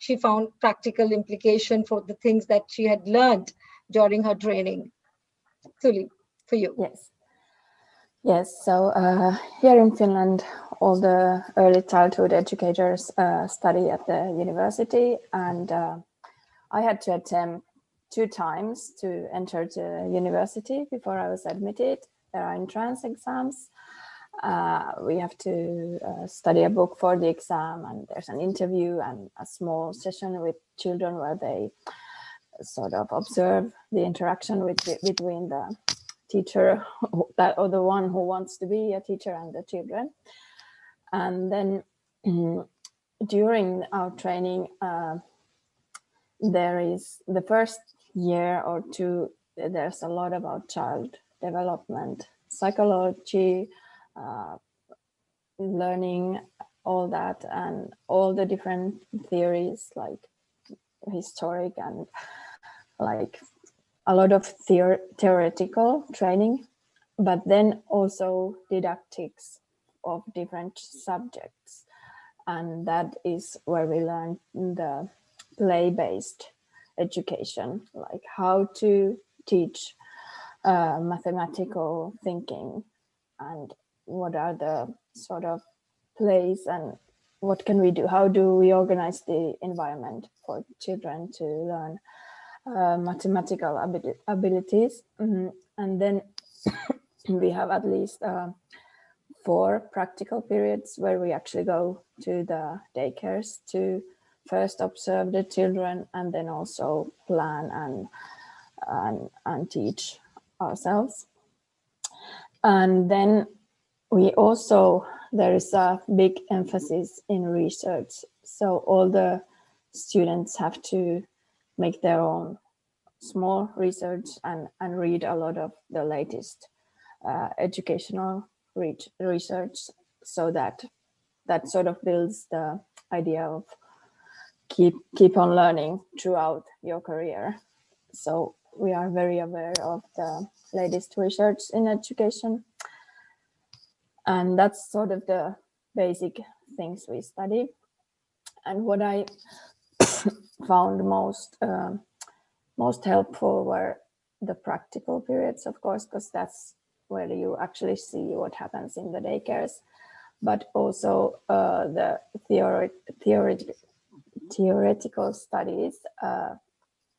she found practical implication for the things that she had learned during her training. Tuli, for you. Yes. Yes, so here in Finland, all the early childhood educators study at the university, and I had to attempt 2 times to enter the university before I was admitted. There are entrance exams. We have to study a book for the exam, and there's an interview and a small session with children where they sort of observe the interaction between the teacher or the one who wants to be a teacher and the children. And then during our training, there is the first year or 2, there's a lot about child development, psychology, learning all that and all the different theories, like historic and like a lot of theoretical training, but then also didactics of different subjects. And that is where we learn the play-based education, like how to teach mathematical thinking and what are the sort of plays and what can we do, how do we organize the environment for children to learn mathematical abilities. And then we have at least 4 practical periods where we actually go to the daycares to first observe the children and then also plan and teach ourselves. And then we also, there is a big emphasis in research. So all the students have to make their own small research and read a lot of the latest educational research, so that sort of builds the idea of keep on learning throughout your career. So we are very aware of the latest research in education. And that's sort of the basic things we study. And what I found most helpful were the practical periods, of course, because that's where you actually see what happens in the daycares, but also the theoretical studies,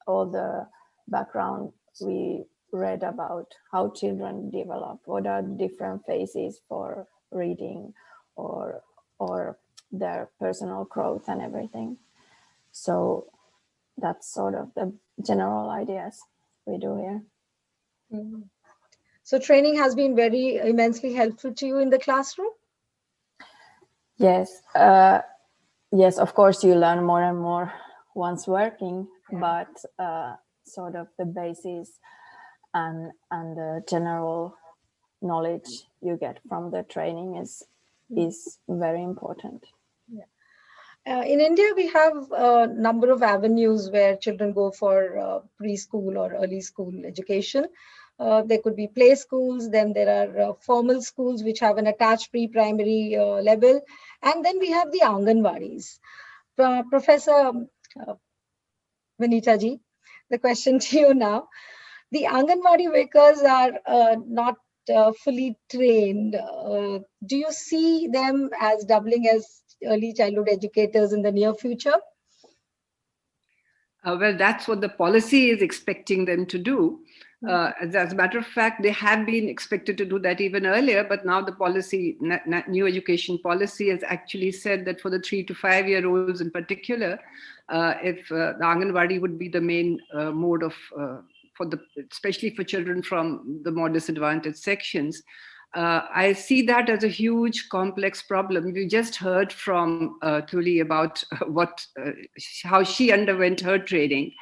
all the background we read about how children develop, what are different phases for reading or their personal growth and everything. So that's sort of the general ideas we do here. Mm-hmm. So training has been very immensely helpful to you in the classroom? Yes, yes, of course you learn more and more once working, but sort of the basis and the general knowledge you get from the training is very important. Yeah. In India, we have a number of avenues where children go for preschool or early school education. There could be play schools, then there are formal schools which have an attached pre-primary level, and then we have the Anganwadis. Professor Vanita ji, the question to you now. The Anganwadi workers are not fully trained. Do you see them as doubling as early childhood educators in the near future? Well, that's what the policy is expecting them to do. As a matter of fact, they have been expected to do that even earlier, but now the policy, new education policy, has actually said that for the 3 to 5 year olds in particular, if the Anganwadi would be the main mode of, especially for children from the more disadvantaged sections. I see that as a huge complex problem. We just heard from Tuli about how she underwent her training.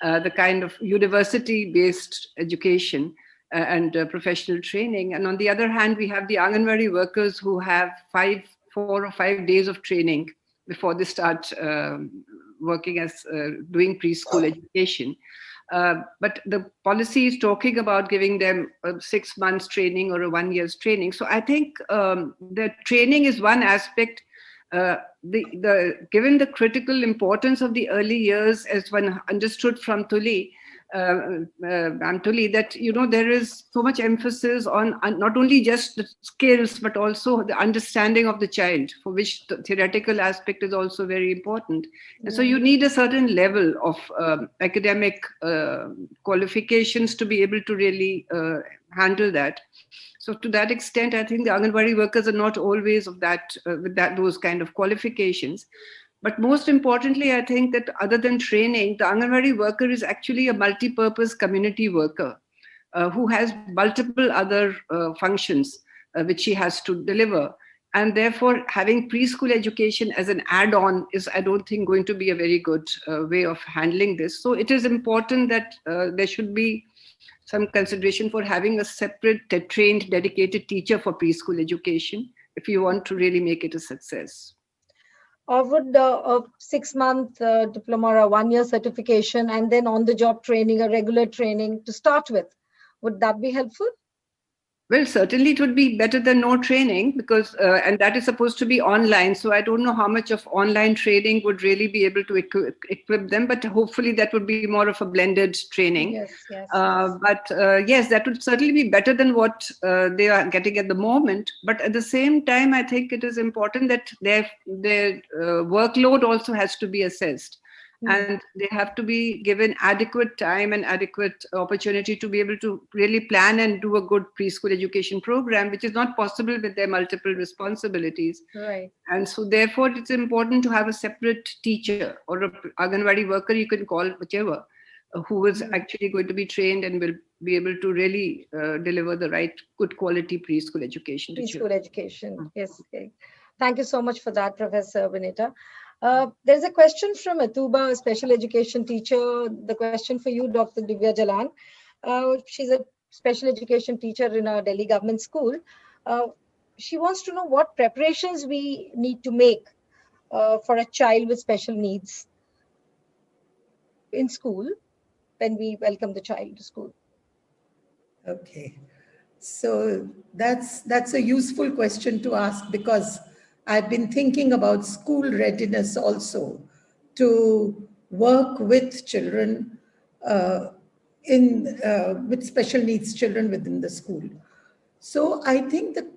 The kind of university-based education and professional training. And on the other hand, we have the Anganwadi workers who have 4 or 5 days of training before they start working as doing preschool education. But the policy is talking about giving them 6 months training or a 1 year's training. So I think the training is one aspect. Given the critical importance of the early years, as one understood from Tuli, that there is so much emphasis on not only just the skills but also the understanding of the child, for which the theoretical aspect is also very important. And so you need a certain level of academic qualifications to be able to really handle that. So to that extent, I think the Anganwadi workers are not always of that with those kind of qualifications. But most importantly, I think that other than training, the Anganwadi worker is actually a multi-purpose community worker who has multiple other functions which she has to deliver. And therefore, having preschool education as an add-on is, I don't think, going to be a very good way of handling this. So it is important that there should be some consideration for having a separate trained, dedicated teacher for preschool education if you want to really make it a success. Or would a 6-month diploma or a 1-year certification and then on-the-job training, a regular training to start with, would that be helpful? Well, certainly it would be better than no training, because, and that is supposed to be online. So I don't know how much of online training would really be able to equip them, but hopefully that would be more of a blended training. Yes, yes. But yes, that would certainly be better than what they are getting at the moment. But at the same time, I think it is important that their workload also has to be assessed. And they have to be given adequate time and adequate opportunity to be able to really plan and do a good preschool education program, which is not possible with their multiple responsibilities. Right. And so therefore, it's important to have a separate teacher or a Anganwadi worker, you can call whichever, who is actually going to be trained and will be able to really deliver the right, good quality preschool education. Preschool education, yes. Okay. Thank you so much for that, Professor Vinita. There's a question from Atuba, a special education teacher. The question for you, Dr. Divya Jalan. She's a special education teacher in a Delhi government school. She wants to know what preparations we need to make for a child with special needs in school when we welcome the child to school. Okay, so that's a useful question to ask, because I've been thinking about school readiness also, to work with children with special needs children within the school. So I think that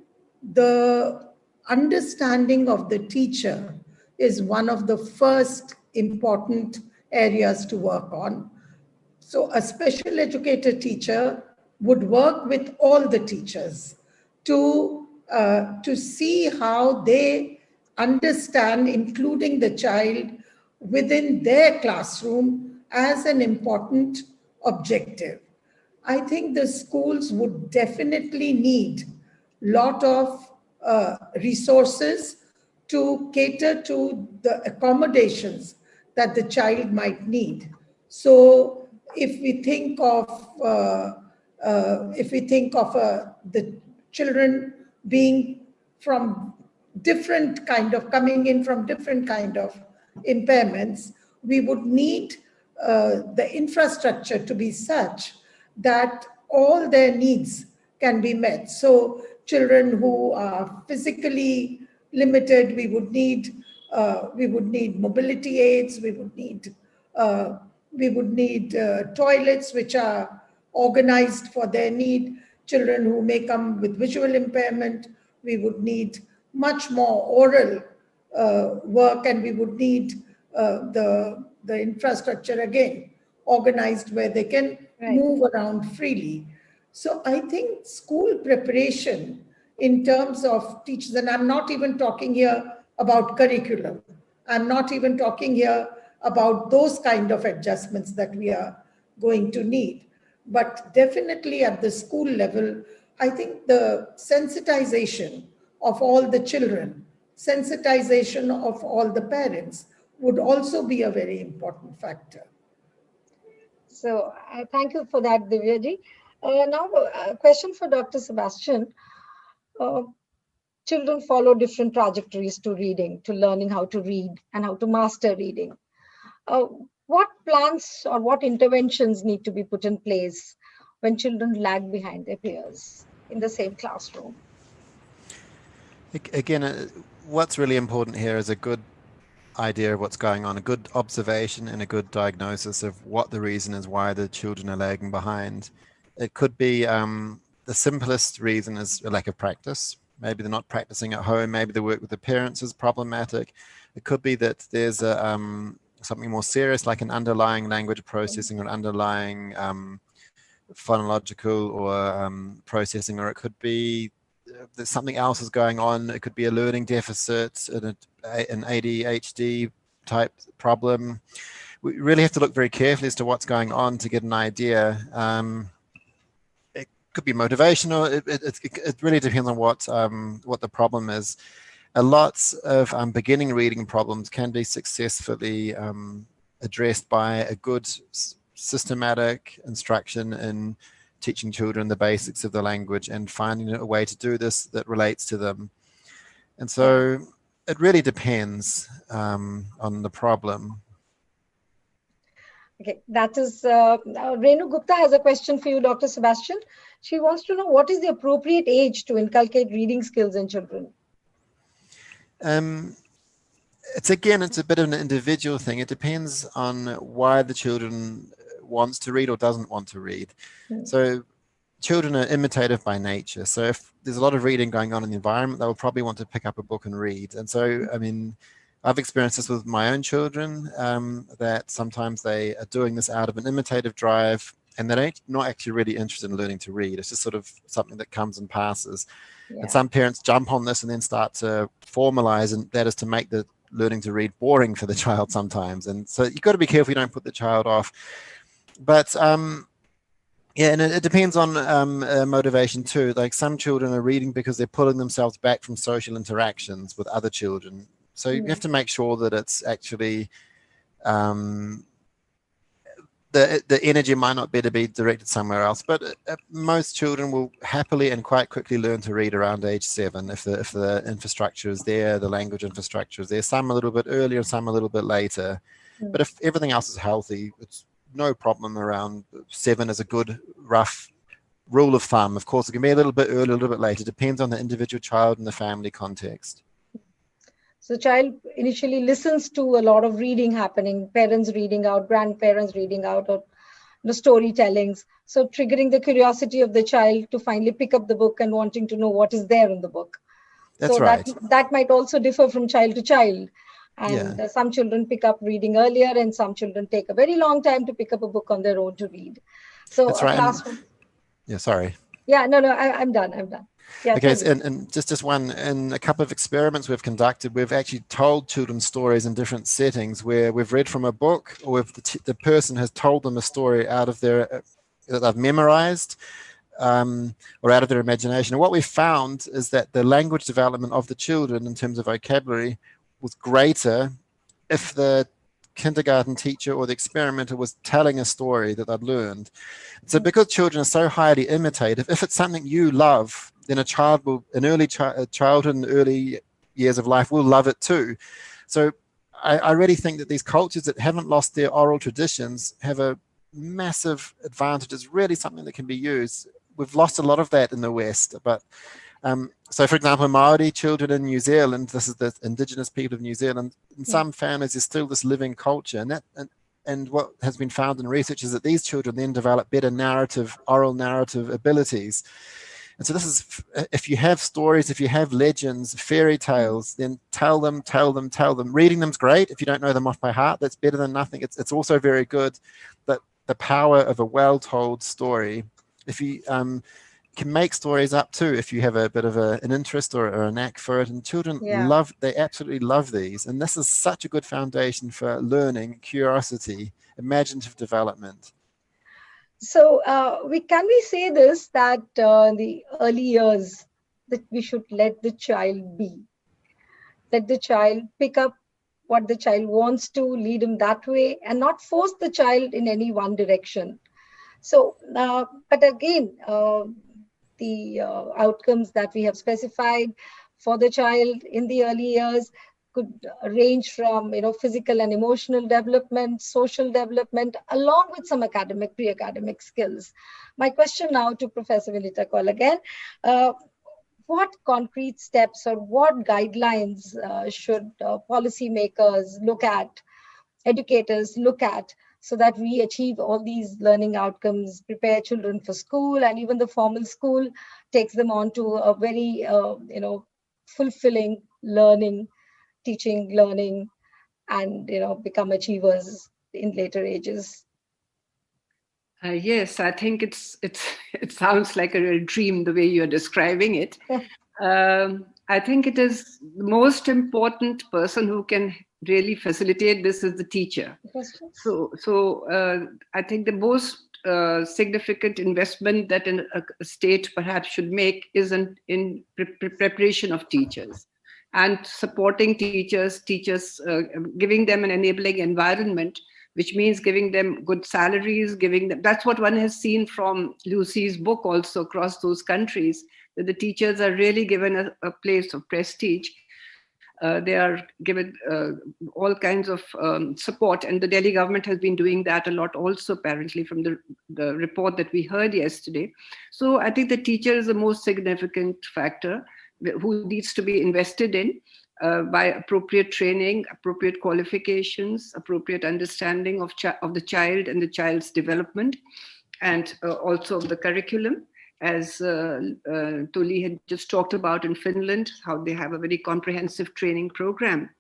the understanding of the teacher is one of the first important areas to work on. So a special educator teacher would work with all the teachers to see how they understand including the child within their classroom as an important objective. I think the schools would definitely need a lot of resources to cater to the accommodations that the child might need. So if we think of the children being from different kind of, coming in from different kind of impairments, we would need the infrastructure to be such that all their needs can be met. So children who are physically limited, we would need mobility aids, we would need toilets which are organized for their need. Children who may come with visual impairment, we would need much more oral work, and we would need the infrastructure again organized where they can move around freely. So I think school preparation in terms of teachers, and I'm not even talking here about curriculum, I'm not even talking here about those kind of adjustments that we are going to need. But definitely at the school level, I think the sensitization of all the children, sensitization of all the parents would also be a very important factor. So thank you for that, Divyaji. Now a question for Dr. Sebastian. Children follow different trajectories to reading, to learning how to read and how to master reading. What plans or what interventions need to be put in place when children lag behind their peers in the same classroom? Again, what's really important here is a good idea of what's going on, a good observation and a good diagnosis of what the reason is why the children are lagging behind. It could be the simplest reason is a lack of practice. Maybe they're not practicing at home. Maybe the work with the parents is problematic. It could be that there's something more serious, like an underlying language processing or an underlying phonological or processing, or it could be that something else is going on. It could be a learning deficit, an ADHD type problem. We really have to look very carefully as to what's going on to get an idea. It could be motivational. It really depends on what the problem is. A lot of beginning reading problems can be successfully addressed by a good systematic instruction in teaching children the basics of the language and finding a way to do this that relates to them. And so it really depends on the problem. Okay, that is, Renu Gupta has a question for you, Dr. Sebastian. She wants to know what is the appropriate age to inculcate reading skills in children? It's a bit of an individual thing. It depends on why the children wants to read or doesn't want to read. So children are imitative by nature. So if there's a lot of reading going on in the environment, they'll probably want to pick up a book and read. And so, I mean, I've experienced this with my own children, that sometimes they are doing this out of an imitative drive, and they're not actually really interested in learning to read. It's just sort of something that comes and passes. Yeah. And some parents jump on this and then start to formalize, and that is to make the learning to read boring for the child sometimes. And so you've got to be careful you don't put the child off. But yeah, and it depends on motivation too. Like some children are reading because they're pulling themselves back from social interactions with other children. So you have to make sure that it's actually the energy might not be to be directed somewhere else. But most children will happily and quite quickly learn to read around age 7 if the infrastructure is there, the language infrastructure is there. Some a little bit earlier, some a little bit later. But if everything else is healthy, it's no problem. Around 7 is a good rough rule of thumb. Of course, it can be a little bit earlier, a little bit later. Depends on the individual child and the family context. So the child initially listens to a lot of reading happening, parents reading out, grandparents reading out, or the storytellings. So triggering the curiosity of the child to finally pick up the book and wanting to know what is there in the book. That's so right. that might also differ from child to child. And some children pick up reading earlier, and some children take a very long time to pick up a book on their own to read. So that's right. Yeah, sorry. Yeah, no, I'm done. Yeah, okay, and just one, in a couple of experiments we've conducted, we've actually told children stories in different settings where we've read from a book, or if the person has told them a story out of their, that they've memorized, or out of their imagination. And what we found is that the language development of the children in terms of vocabulary was greater if the kindergarten teacher or the experimenter was telling a story that they'd learned. So because children are so highly imitative, if it's something you love, then a child will, in early childhood and early years of life, will love it too. So I really think that these cultures that haven't lost their oral traditions have a massive advantage. It's really something that can be used. We've lost a lot of that in the West, but so for example, Maori children in New Zealand, this is the indigenous people of New Zealand, in some families there's still this living culture, and what has been found in research is that these children then develop better oral narrative abilities. And so this is, if you have stories, if you have legends, fairy tales, then tell them. Reading them's great. If you don't know them off by heart, that's better than nothing. It's also very good, but the power of a well-told story, if you can make stories up too, if you have a bit of an interest or a knack for it, and children they absolutely love these. And this is such a good foundation for learning, curiosity, imaginative development. So can we say this, that in the early years that we should let the child be, let the child pick up what the child wants to, lead him that way, and not force the child in any one direction. So, but again, the outcomes that we have specified for the child in the early years could range from, physical and emotional development, social development, along with some pre-academic skills. My question now to Professor Vinita Kaul again, what concrete steps or what guidelines should policymakers look at, educators look at, so that we achieve all these learning outcomes, prepare children for school, and even the formal school takes them on to a very, fulfilling teaching, learning, and become achievers in later ages. Yes, I think it sounds like a real dream the way you're describing it. I think it is the most important person who can really facilitate this is the teacher. So I think the most significant investment that a state perhaps should make is in preparation of teachers and supporting teachers, giving them an enabling environment, which means giving them good salaries, that's what one has seen from Lucy's book also across those countries, that the teachers are really given a place of prestige. They are given all kinds of support, and the Delhi government has been doing that a lot also, apparently, from the report that we heard yesterday. So I think the teacher is the most significant factor who needs to be invested in by appropriate training, appropriate qualifications, appropriate understanding of the child and the child's development, and also of the curriculum. As Tuli had just talked about in Finland, how they have a very comprehensive training program.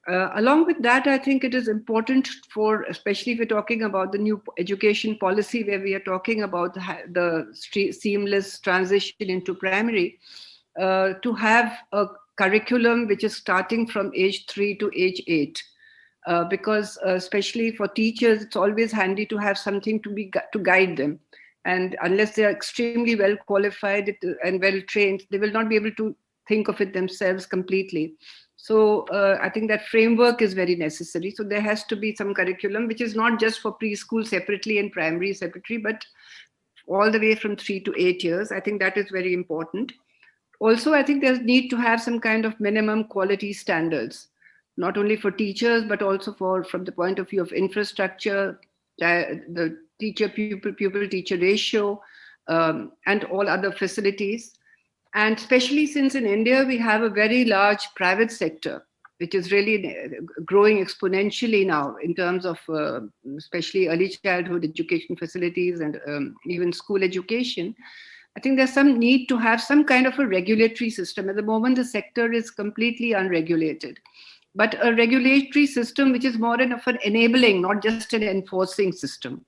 Along with that, I think it is important for, especially if we're talking about the new education policy, where we are talking about the seamless transition into primary, to have a curriculum which is starting from age 3 to age 8. Because especially for teachers, it's always handy to have something to guide them. And unless they are extremely well qualified and well trained, they will not be able to think of it themselves completely. So I think that framework is very necessary. So there has to be some curriculum, which is not just for preschool separately and primary separately, but all the way from 3 to 8 years. I think that is very important. Also, I think there's need to have some kind of minimum quality standards, not only for teachers, but also from the point of view of infrastructure, the pupil-teacher ratio, and all other facilities. And especially since in India, we have a very large private sector, which is really growing exponentially now in terms of especially early childhood education facilities and even school education. I think there's some need to have some kind of a regulatory system. At the moment, the sector is completely unregulated. But a regulatory system which is more of an enabling, not just an enforcing system.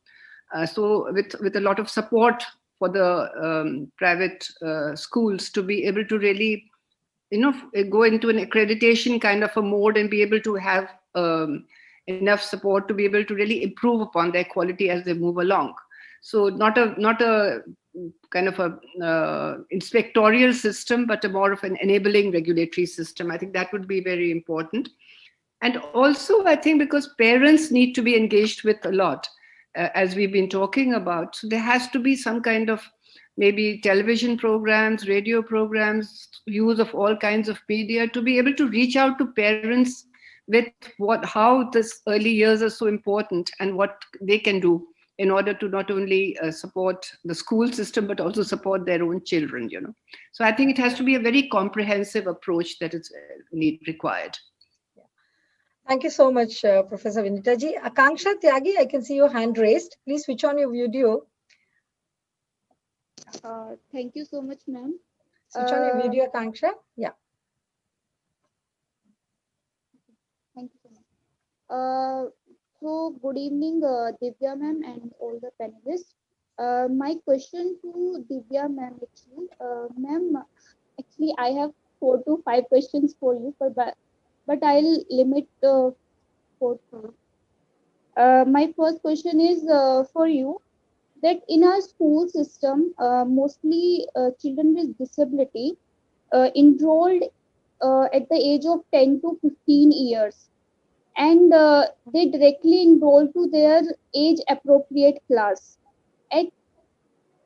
So with a lot of support for the private schools to be able to really, go into an accreditation kind of a mode and be able to have enough support to be able to really improve upon their quality as they move along. So not a kind of a inspectorial system, but a more of an enabling regulatory system. I think that would be very important. And also, I think because parents need to be engaged with a lot, as we've been talking about. So there has to be some kind of maybe television programs, radio programs, use of all kinds of media to be able to reach out to parents with how this early years are so important and what they can do in order to not only support the school system, but also support their own children, So I think it has to be a very comprehensive approach that is required. Thank you so much, Professor Vinita ji. Akanksha Tyagi, I can see your hand raised. Please switch on your video. Thank you so much, ma'am. Switch on your video, Akanksha. Yeah. Thank you so much. So good evening, Divya ma'am and all the panelists. My question to Divya ma'am, actually, ma'am, actually I have 4 to 5 questions for you, but I'll limit 4 to. My first question is for you, that in our school system, mostly children with disability enrolled at the age of 10 to 15 years. And they directly enroll to their age appropriate class.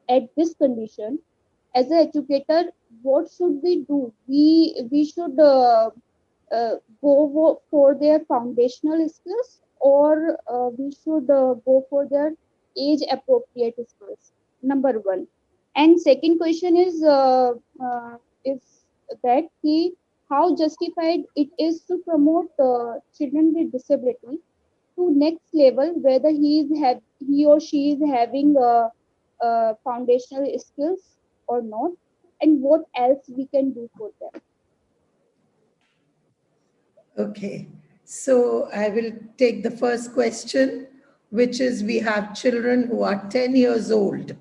At this condition, as an educator, what should we do? We should go for their foundational skills, or we should go for their age appropriate skills. Number 1. And second question is that how justified it is to promote children with disability to next level, whether he or she is having foundational skills or not, and what else we can do for them. Okay, so I will take the first question, which is we have children who are 10 years old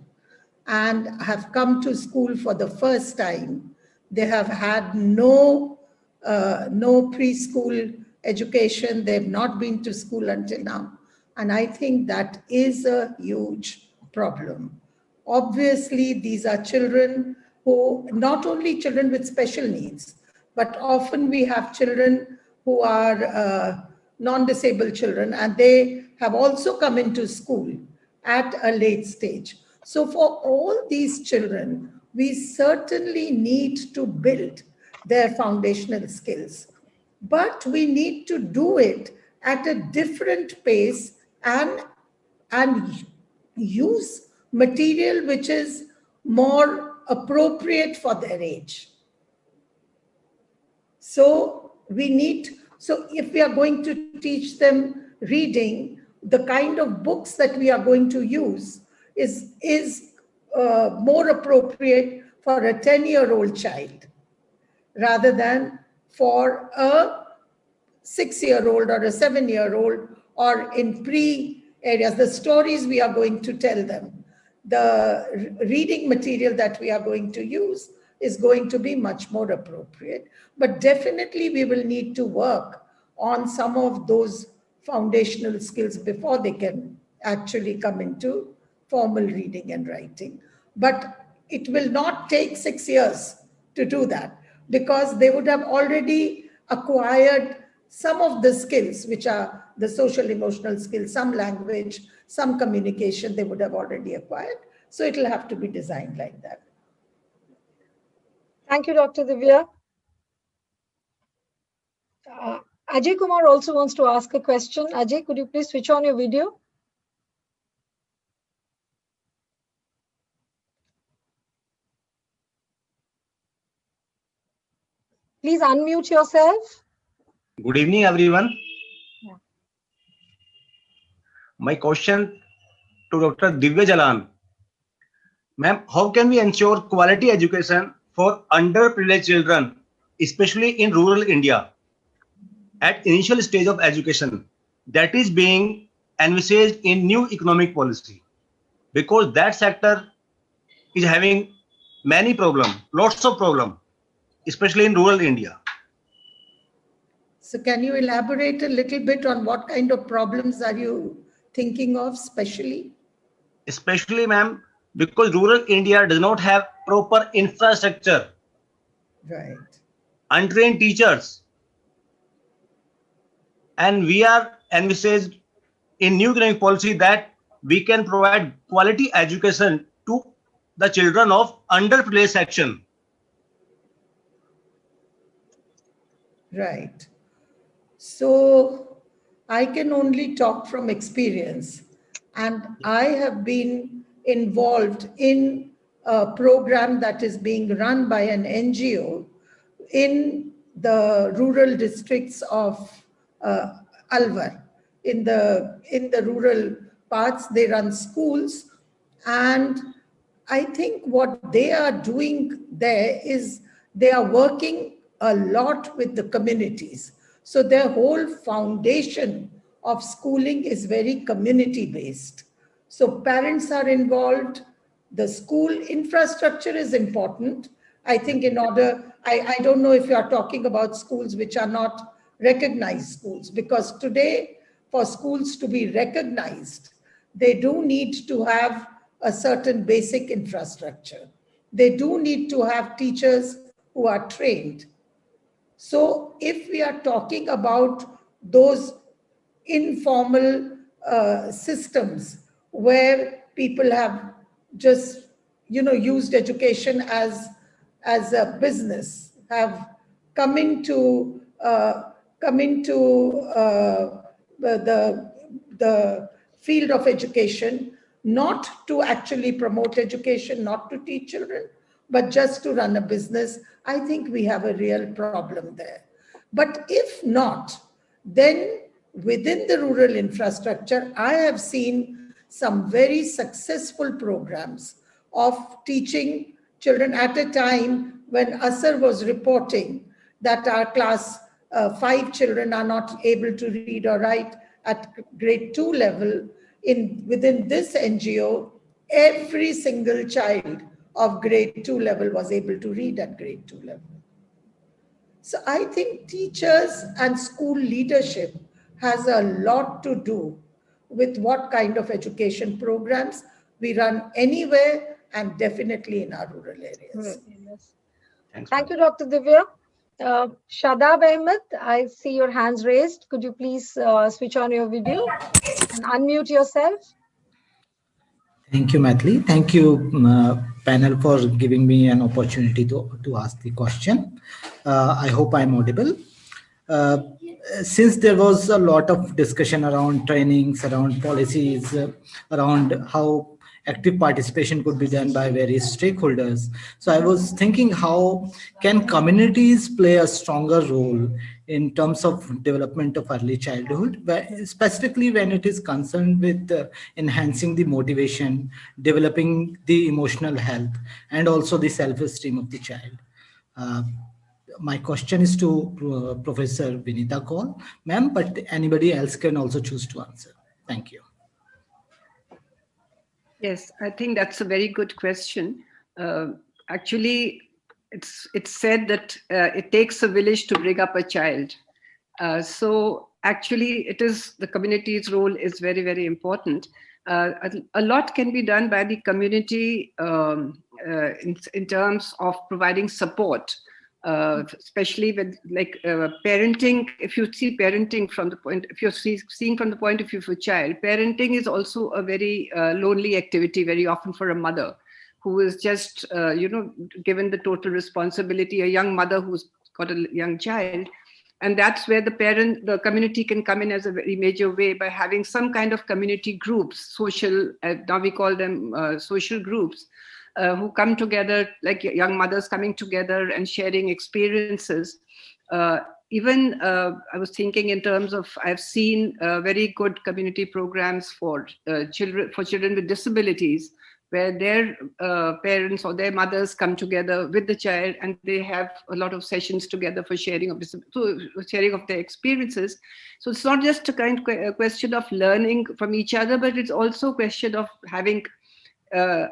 and have come to school for the first time. They have had no preschool education. They've not been to school until now. And I think that is a huge problem. Obviously, these are children who, not only children with special needs, but often we have children who are non-disabled children, and they have also come into school at a late stage. So for all these children, we certainly need to build their foundational skills. but we need to do it at a different pace and use material which is more appropriate for their age. So if we are going to teach them reading, the kind of books that we are going to use is more appropriate for a 10-year-old child rather than for a 6-year-old or a 7-year-old, or in pre-areas. The stories we are going to tell them, the reading material that we are going to use is going to be much more appropriate. But definitely we will need to work on some of those foundational skills before they can actually come into formal reading and writing. But it will not take 6 years to do that, because they would have already acquired some of the skills, which are the social emotional skills, some language, some communication they would have already acquired. So it will have to be designed like that. Thank you, Dr. Divya. Ajay Kumar also wants to ask a question. Ajay, could you please switch on your video? Please unmute yourself. Good evening, everyone. Yeah. My question to Dr. Divya Jalan. Ma'am, how can we ensure quality education for underprivileged children, especially in rural India, at initial stage of education that is being envisaged in new economic policy? Because that sector is having many problems, lots of problems, especially in rural India. So can you elaborate a little bit on what kind of problems are you thinking of specially? Especially, ma'am, because rural India does not have proper infrastructure, right, untrained teachers, and we are envisaged in new economic policy that we can provide quality education to the children of underprivileged section. Right. So I can only talk from experience, and I have been involved in a program that is being run by an NGO in the rural districts of Alwar. In the rural parts, they run schools, and I think what they are doing there is they are working a lot with the communities. So their whole foundation of schooling is very community based. So parents are involved. The school infrastructure is important. I think in order, I don't know if you are talking about schools which are not recognized schools, because today for schools to be recognized, they do need to have a certain basic infrastructure. They do need to have teachers who are trained. So if we are talking about those informal systems where people have just, used education as a business, have come into the field of education, not to actually promote education, not to teach children, but just to run a business, I think we have a real problem there. But if not, then within the rural infrastructure, I have seen some very successful programs of teaching children at a time when Asar was reporting that our class 5 children are not able to read or write at grade 2 level. Within this NGO, every single child of grade 2 level was able to read at grade 2 level. So I think teachers and school leadership has a lot to do with what kind of education programs we run anywhere, and definitely in our rural areas. Thank you, Dr. Divya. Shadab Ahmed, I see your hands raised. Could you please switch on your video and unmute yourself? Thank you, Maithili. Thank you, panel, for giving me an opportunity to ask the question. I hope I'm audible. since there was a lot of discussion around trainings, around policies, around how active participation could be done by various stakeholders. So I was thinking, how can communities play a stronger role in terms of development of early childhood, specifically when it is concerned with enhancing the motivation, developing the emotional health, and also the self-esteem of the child. My question is to Professor Vinita Kaul, ma'am, but anybody else can also choose to answer. Thank you. Yes, I think that's a very good question. Actually, it's said that it takes a village to bring up a child. So actually, it is the community's role is very, very important. A lot can be done by the community in terms of providing support. Especially with parenting. If you see parenting from the point, if you're seeing from the point of view of a child, parenting is also a very lonely activity very often for a mother who is just, given the total responsibility, a young mother who's got a young child. And that's where the community can come in as a very major way by having some kind of community groups, social, now we call them social groups, who come together, like young mothers coming together and sharing experiences. Even I was thinking in terms of, I've seen very good community programs for children with disabilities, where their parents or their mothers come together with the child, and they have a lot of sessions together for sharing of their experiences. So it's not just a question of learning from each other, but it's also a question of having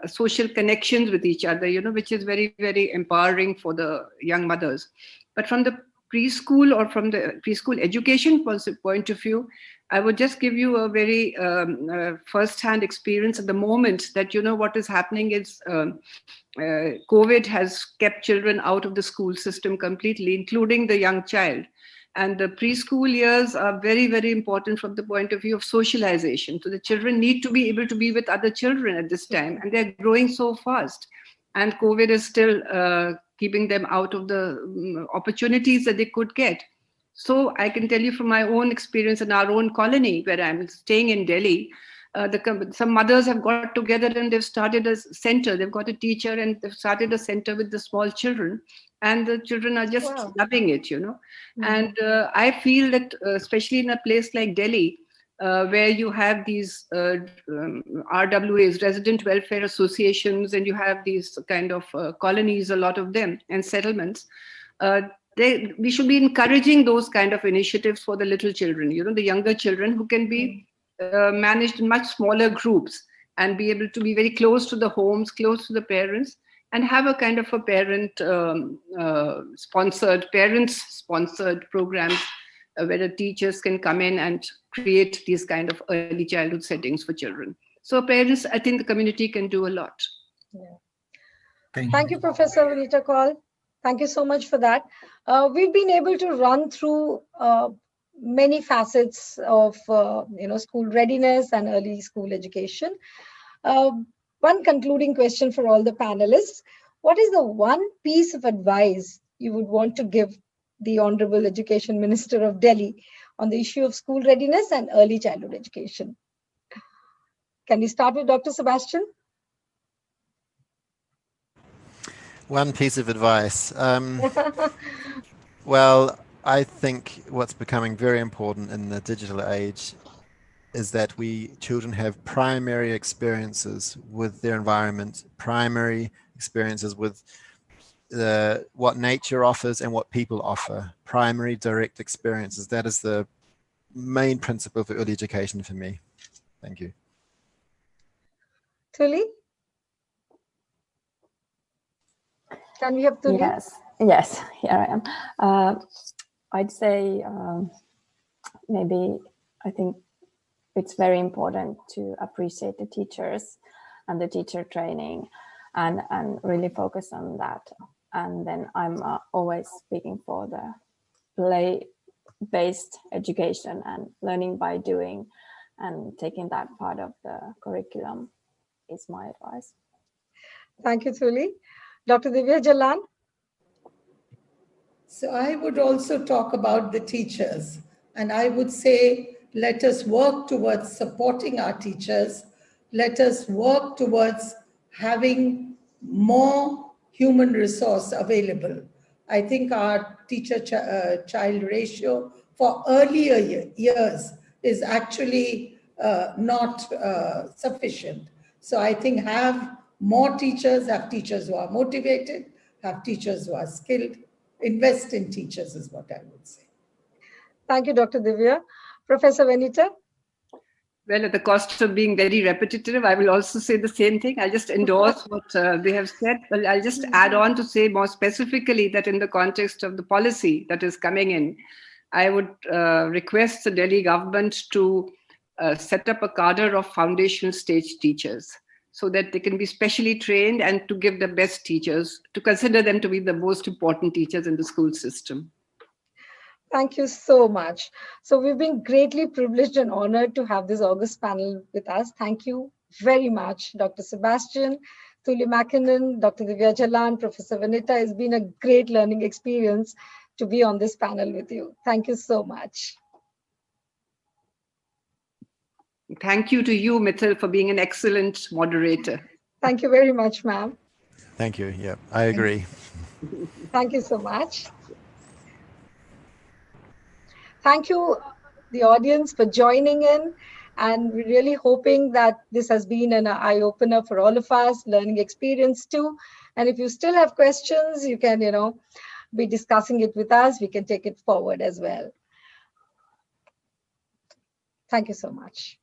social connections with each other, which is very, very empowering for the young mothers. But from the preschool or from the preschool education point of view, I would just give you a very first-hand experience at the moment that, what is happening is COVID has kept children out of the school system completely, including the young child. And the preschool years are very, very important from the point of view of socialization. So the children need to be able to be with other children at this time, and they're growing so fast. And COVID is still keeping them out of the opportunities that they could get. So I can tell you from my own experience in our own colony, where I'm staying in Delhi, some mothers have got together and they've started a center. They've got a teacher and they've started a center with the small children. And the children are just loving it, Mm-hmm. And I feel that, especially in a place like Delhi, where you have these RWAs, resident welfare associations, and you have these kind of colonies, a lot of them, and settlements, we should be encouraging those kind of initiatives for the little children, the younger children, who can be managed in much smaller groups and be able to be very close to the homes, close to the parents, and have a kind of a parents-sponsored programs where the teachers can come in and create these kind of early childhood settings for children. So parents, I think the community can do a lot. Yeah. Thank you, Professor Vinita Kaul. Thank you so much for that. We've been able to run through many facets of school readiness and early school education. One concluding question for all the panelists: what is the one piece of advice you would want to give the Honorable Education Minister of Delhi on the issue of school readiness and early childhood education? Can we start with Dr. Sebastian? One piece of advice. Well, I think what's becoming very important in the digital age is that children have primary experiences with their environment, primary experiences with what nature offers and what people offer, primary direct experiences. That is the main principle for early education for me. Thank you. Tuli? Can we have Tuli? Yes, here I am. I'd say I think it's very important to appreciate the teachers and the teacher training and really focus on that. And then I'm always speaking for the play-based education and learning by doing, and taking that part of the curriculum is my advice. Thank you, Tuli. Dr. Divya Jalan? So I would also talk about the teachers, and I would say, let us work towards supporting our teachers. Let us work towards having more human resource available. I think our teacher-child ratio for earlier years is actually not sufficient. So I think have more teachers, have teachers who are motivated, have teachers who are skilled, invest in teachers is what I would say. Thank you, Dr. Divya. Professor Vanita? Well, at the cost of being very repetitive, I will also say the same thing. I'll just endorse what they have said, but I'll just add on to say more specifically that in the context of the policy that is coming in, I would request the Delhi government to set up a cadre of foundational stage teachers so that they can be specially trained and to give the best teachers, to consider them to be the most important teachers in the school system. Thank you so much. So we've been greatly privileged and honored to have this august panel with us. Thank you very much, Dr. Sebastian, Thuli Mackinnon, Dr. Divya Jalan, Professor Vanita. It's been a great learning experience to be on this panel with you. Thank you so much. Thank you to you, Mithil, for being an excellent moderator. Thank you very much, ma'am. Thank you. Yeah, I agree. Thank you so much. Thank you, the audience, for joining in. And we're really hoping that this has been an eye-opener for all of us, learning experience too. And if you still have questions, you can, be discussing it with us. We can take it forward as well. Thank you so much.